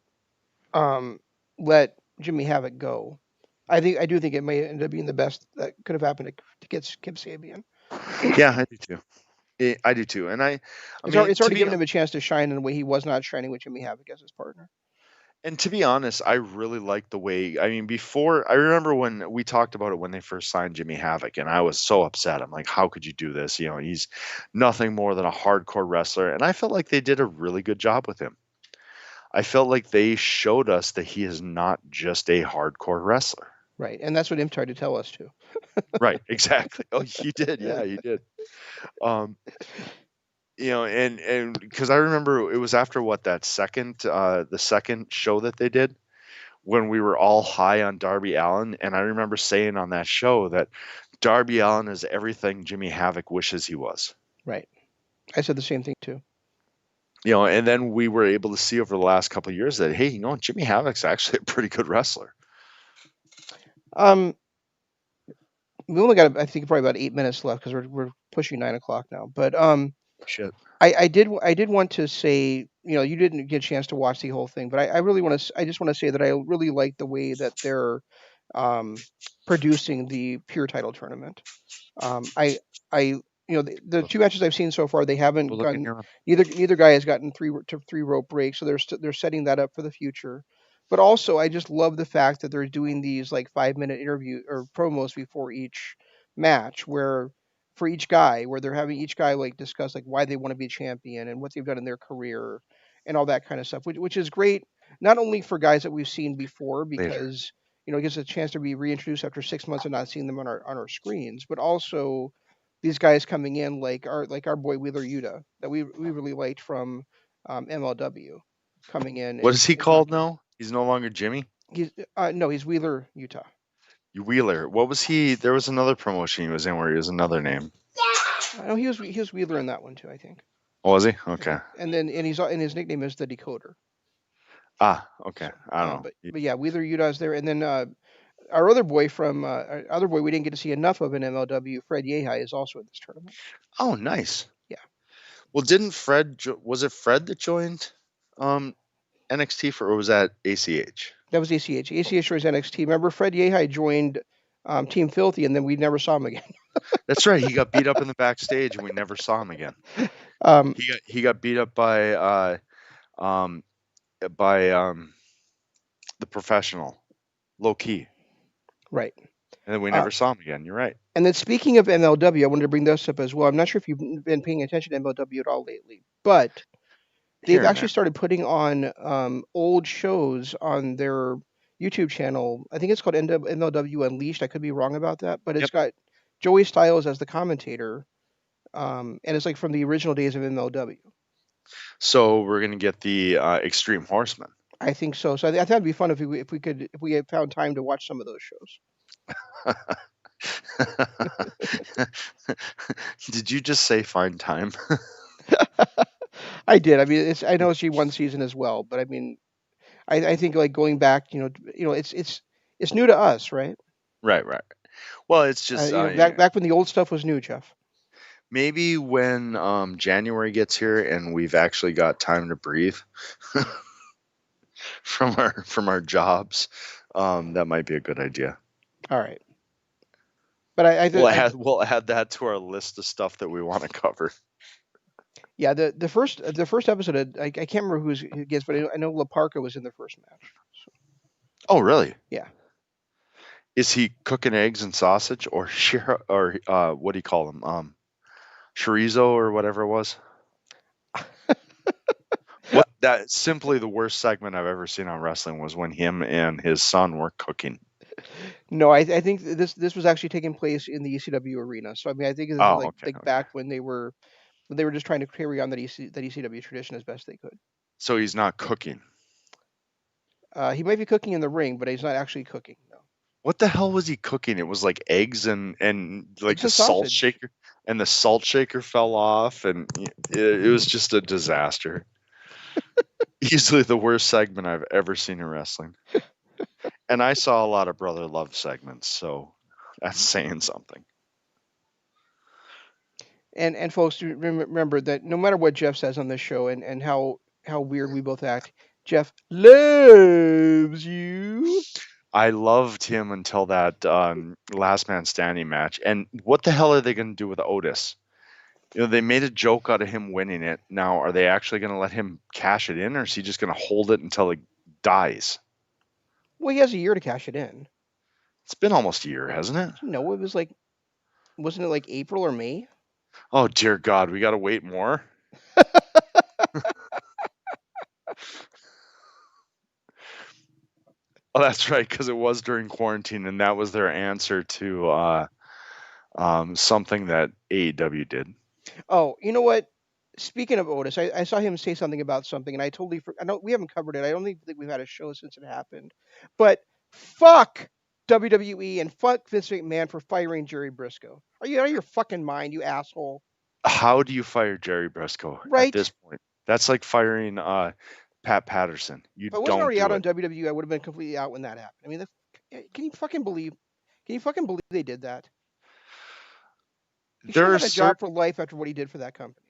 um, let Jimmy Havoc go, I do think it may end up being the best that could have happened to get Kip Sabian. Yeah, I do too. I do too. And I mean, It's already given him a chance to shine in a way he was not shining with Jimmy Havoc as his partner. to be honest, I really like the way. I mean, before, I remember when we talked about it when they first signed Jimmy Havoc, and I was so upset. I'm like, how could you do this? He's nothing more than a hardcore wrestler, and I felt like they did a really good job with him. I felt like they showed us that he is not just a hardcore wrestler. Right, and that's what Imp tried to tell us too. Right, exactly. Oh, you did. Yeah, you did. Um, and because I remember it was after what, that the second show that they did, when we were all high on Darby Allin, and I remember saying on that show that Darby Allin is everything Jimmy Havoc wishes he was. Right, I said the same thing too. And then we were able to see over the last couple of years that, hey, Jimmy Havoc's actually a pretty good wrestler. Um, we only got I think probably about 8 minutes left because we're pushing 9 o'clock now. But Shit. I did want to say, you didn't get a chance to watch the whole thing, but I really want to I just want to say that I really like the way that they're um, producing the pure title tournament. I the two matches I've seen so far, they haven't We'll look in gotten here. neither guy has gotten three rope breaks, so they're setting that up for the future. But also, I just love the fact that they're doing these like 5 minute interview or promos before each match, where for each guy, where they're having each guy like discuss like why they want to be a champion and what they've done in their career and all that kind of stuff, which is great not only for guys that we've seen before Later. because it gives us a chance to be reintroduced after 6 months of not seeing them on our screens, but also these guys coming in like our boy Wheeler Yuta that we really liked from MLW coming in What is he and called talking. now? He's no longer Jimmy? He's no, he's Wheeler Utah. Wheeler. What was he? There was another promotion he was in where he was another name. I know he was Wheeler in that one too. I think. Oh, was he? I Okay. think, and his nickname is the Decoder. Ah, okay. So, I don't know. but yeah, Wheeler Utah's there, and then our other boy our other boy we didn't get to see enough of in MLW, Fred Yehi, is also in this tournament. Oh, nice. Yeah, Well, didn't was it Fred that joined um NXT or was that ACH? that was ACH. ACH was NXT. Remember, Fred Yehi joined Team Filthy, and then we never saw him again. That's right. He got beat up in the backstage and we never saw him again. um, He got beat up um by the professional. low key, Right. and then we Uh, never saw him again. You're right. and then speaking of MLW, I wanted to bring this up as well. I'm not sure if you've been paying attention to MLW at all lately, but they've Here and actually there. started putting on old shows on their YouTube channel. I think it's called MLW Unleashed. I could be wrong about that, but it's Yep. got Joey Styles as the commentator, and it's like from the original days of MLW. So we're gonna get the Extreme Horseman. I think so. So I thought it'd be fun if we had found time to watch some of those shows. Did you just say find time? I did. I mean, I know it's G1 season as well, but I mean, I think like going back, it's new to us, right? Right, right. Well, it's just Back when the old stuff was new, Jeff. maybe when January gets here and we've actually got time to breathe from our jobs, that might be a good idea. All right, but We'll add that to our list of stuff that we want to cover. yeah, the first episode, I can't remember who gets, but I know La Parka was in the first match. So, Oh, really? yeah. Is he cooking eggs and sausage, or what do you call them? Chorizo or whatever it was. What that simply the worst segment I've ever seen on wrestling was when him and his son were cooking. No, I think this was actually taking place in the ECW arena. So I mean, I think this is Oh, like okay, okay. back when they were just trying to carry on that ECW tradition as best they could. So he's not cooking. He might be cooking in the ring, but he's not actually cooking. No, What the hell was he cooking? It was like eggs and like eggs the and salt sausage. shaker, and the salt shaker fell off, and it was just a disaster. Easily the worst segment I've ever seen in wrestling. And I saw a lot of brother love segments, so that's saying something. And folks, remember that no matter what Jeff says on this show and how weird we both act, Jeff loves you. I loved him until that last man standing match. And what the hell are they going to do with Otis? They made a joke out of him winning it. Now, are they actually going to let him cash it in, or is he just going to hold it until it dies? Well, he has a year to cash it in. It's been almost a year, hasn't it? No, it was like, wasn't it like April or May? Oh, dear God, we got to wait more? Oh, that's right, because it was during quarantine, and that was their answer to something that AEW did. Oh, you know what? Speaking of Otis, I saw him say something about something, and I know we haven't covered it. I don't even think we've had a show since it happened. But fuck WWE and fuck Vince McMahon for firing Jerry Briscoe. Are you out of your fucking mind, you asshole? How do you fire Jerry Briscoe at this Right? point? That's like firing Pat Patterson. You If I wasn't don't already out do on it. WWE, I would have been completely out when that happened. I mean, can you fucking believe? Can you fucking believe they did that? He should There have are had a job certain for life after what he did for that company.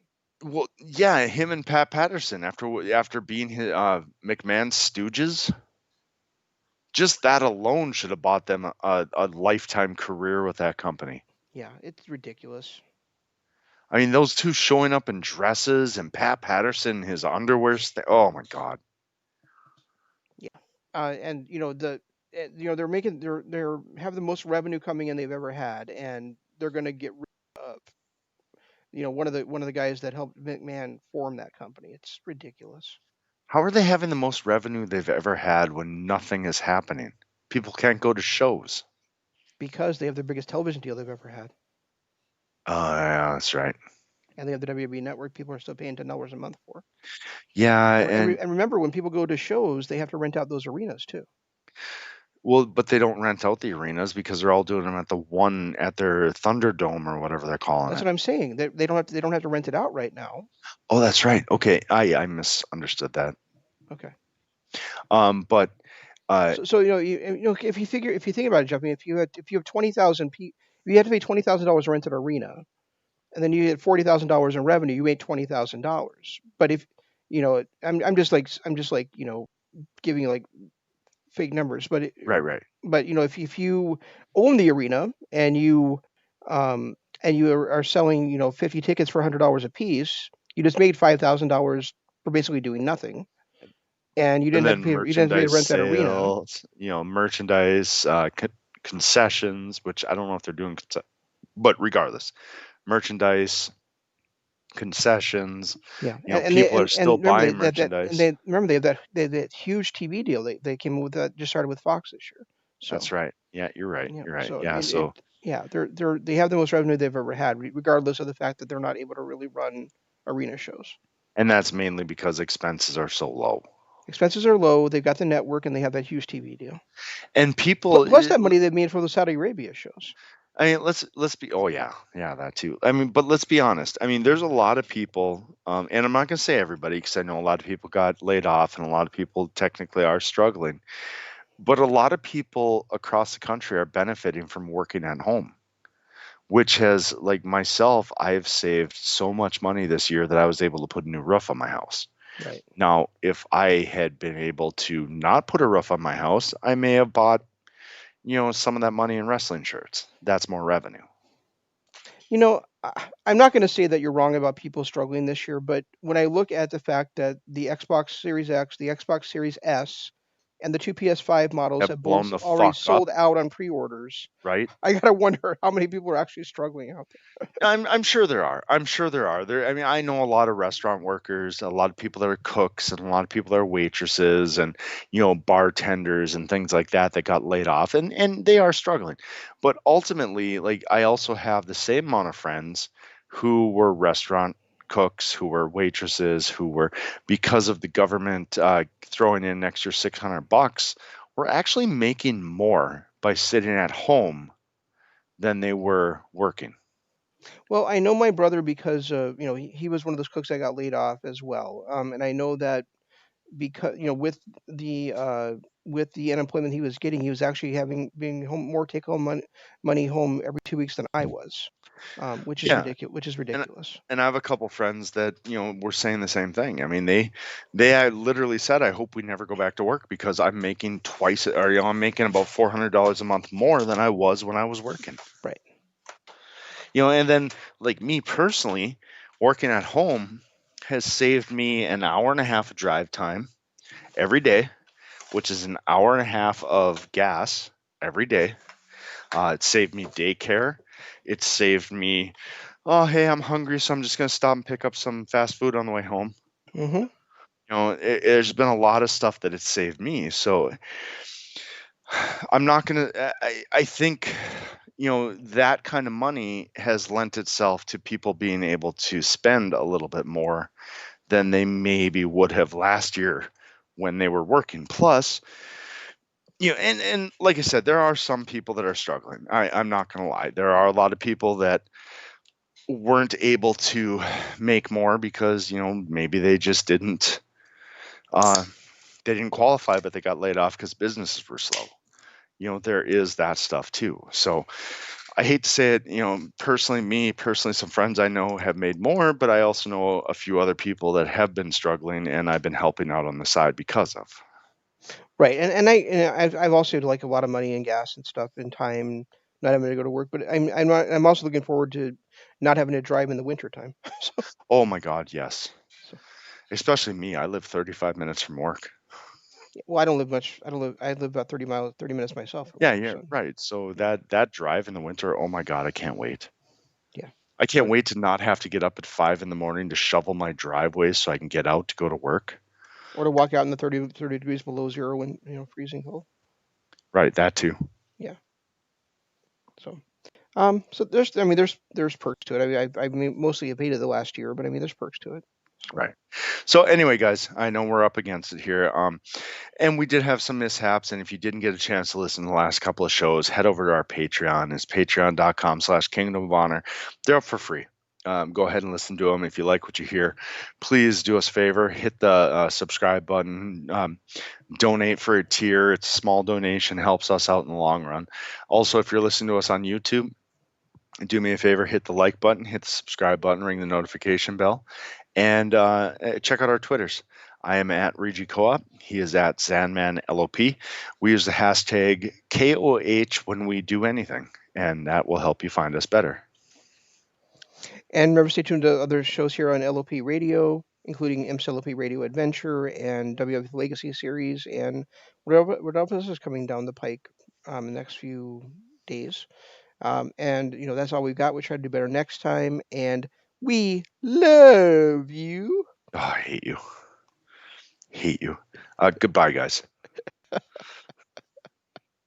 Well, yeah, him and Pat Patterson after being McMahon's stooges, just that alone should have bought them a lifetime career with that company. Yeah, it's ridiculous. I mean, those two showing up in dresses and Pat Patterson in his underwear. Oh my God! Yeah, and they're making they're have the most revenue coming in they've ever had, and they're going to get rid of one of the guys that helped McMahon form that company. It's ridiculous How are they having the most revenue they've ever had when nothing is happening? People can't go to shows. because they have the biggest television deal they've ever had, Oh yeah, that's right. and they have the WWE network. People are still paying $10 a month for. Yeah, And and remember, when people go to shows, they have to rent out those arenas too. well, but they don't rent out the arenas because they're all doing them at their Thunderdome or whatever they're calling That's it. what I'm saying. They don't have to rent it out right now. Oh, that's right. Okay, I misunderstood that. Okay. But So if you think about it, Jeff, I mean, if you have 20,000 people, if you had to pay $20,000 to rent an arena, and then you had $40,000 in revenue, you made $20,000. But if I'm just like giving you like fake numbers, right, right, but if you own the arena um and you are selling 50 tickets for $100 a piece, you just made $5,000 for basically doing nothing. and you And didn't have to then pay. You didn't have to pay to merchandise rent that arena. sales, merchandise, concessions, which I don't know if they're doing, but regardless, merchandise, concessions, Yeah, and they people are still and remember buying that and merchandise. they remember they have that huge TV deal. They came with that just started with Fox this year. So That's right. Yeah, you're right. yeah, You're right. so Yeah. So, they have the most revenue they've ever had, regardless of the fact that they're not able to really run arena shows. and that's mainly because expenses are so low. Expenses are low. They've got the network, and they have that huge TV deal. And people, Plus that money they made for the Saudi Arabia shows. I mean, let's be. Oh yeah, yeah, that too. I mean, but let's be honest. I mean, there's a lot of people, and I'm not gonna say everybody because I know a lot of people got laid off, and a lot of people technically are struggling. But a lot of people across the country are benefiting from working at home, which has, like myself, I've saved so much money this year that I was able to put a new roof on my house. Right. Now, if I had been able to not put a roof on my house, I may have bought, some of that money in wrestling shirts. That's more revenue. I'm not going to say that you're wrong about people struggling this year, but when I look at the fact that the Xbox Series X, the Xbox Series S, and the two PS5 models Have have blown both the already fuck up, sold out on pre-orders, right? I gotta wonder how many people are actually struggling out I'm sure there are. I'm sure there are. I mean, I know a lot of restaurant workers, a lot of people that are cooks, and a lot of people that are waitresses, and bartenders and things like that that got laid off, and they are struggling. But ultimately, like I also have the same amount of friends who were restaurant cooks, who were waitresses, who were, because of the government throwing in an extra $600, were actually making more by sitting at home than they were working. there. Well, I know my brother because he was one of those cooks that got laid off as well, and I know that because with the unemployment he was getting, he was actually having being home more take home money home every 2 weeks than I was, which is Yeah, ridiculous. Which is and ridiculous. and I have a couple friends that were saying the same thing. I mean, they I literally said, I hope we never go back to work because I'm making twice, or I'm making about $400 a month more than I was when I was working. Right. And then, like me personally, working at home has saved me an hour and a half of drive time every day, which is an hour and a half of gas every day. It saved me daycare. It saved me, oh, hey, I'm hungry, so I'm just going to stop and pick up some fast food on the way home. Hmm. There's been a lot of stuff that it's saved me. So I'm not going to, I think, that kind of money has lent itself to people being able to spend a little bit more than they maybe would have last year when they were working. Plus, and like I said, there are some people that are struggling. I'm not going to lie. There are a lot of people that weren't able to make more because maybe uh, they didn't qualify, but they got laid off because businesses were slow. There is that stuff too. So I hate to say it, personally, some friends I know have made more, but I also know a few other people that have been struggling, and I've been helping out on the side because of. Right. I've also had like a lot of money and gas and stuff and time not having to go to work, but I'm also looking forward to not having to drive in the wintertime. so Oh my God, yes. so Especially me. I live 35 minutes from work. yeah, well, I don't live much. I live about 30 minutes myself at Yeah, work. yeah, So right. So yeah, that drive in the winter, oh my God, I can't wait. yeah. I can't But wait to not have to get up at 5 in the morning to shovel my driveway so I can get out to go to work. or to walk out in the 30 degrees below zero when freezing cold. Right, that too. Yeah. So so there's perks to it. I mean mostly have hated the last year, but I mean there's perks to it. So Right. So anyway, guys, I know we're up against it here. And we did have some mishaps. And if you didn't get a chance to listen to the last couple of shows, head over to our Patreon. It's patreon.com/Kingdom of Honor. They're up for free. Go ahead and listen to them. If you like what you hear, please do us a favor, hit the subscribe button, donate for a tier. It's a small donation, helps us out in the long run. Also, if you're listening to us on YouTube, do me a favor, hit the like button, hit the subscribe button, ring the notification bell, and check out our Twitters. I am at Regi Co-op. He is at Zanman LOP. We use the hashtag KOH when we do anything, and that will help you find us better. and remember stay tuned to other shows here on LOP Radio. including MCLP Radio Adventure and WWF Legacy Series, and whatever else is coming down the pike in the next few days. And that's all we've got. We try to do better next time, and we love you. Oh, I hate you. Hate you. Goodbye, guys.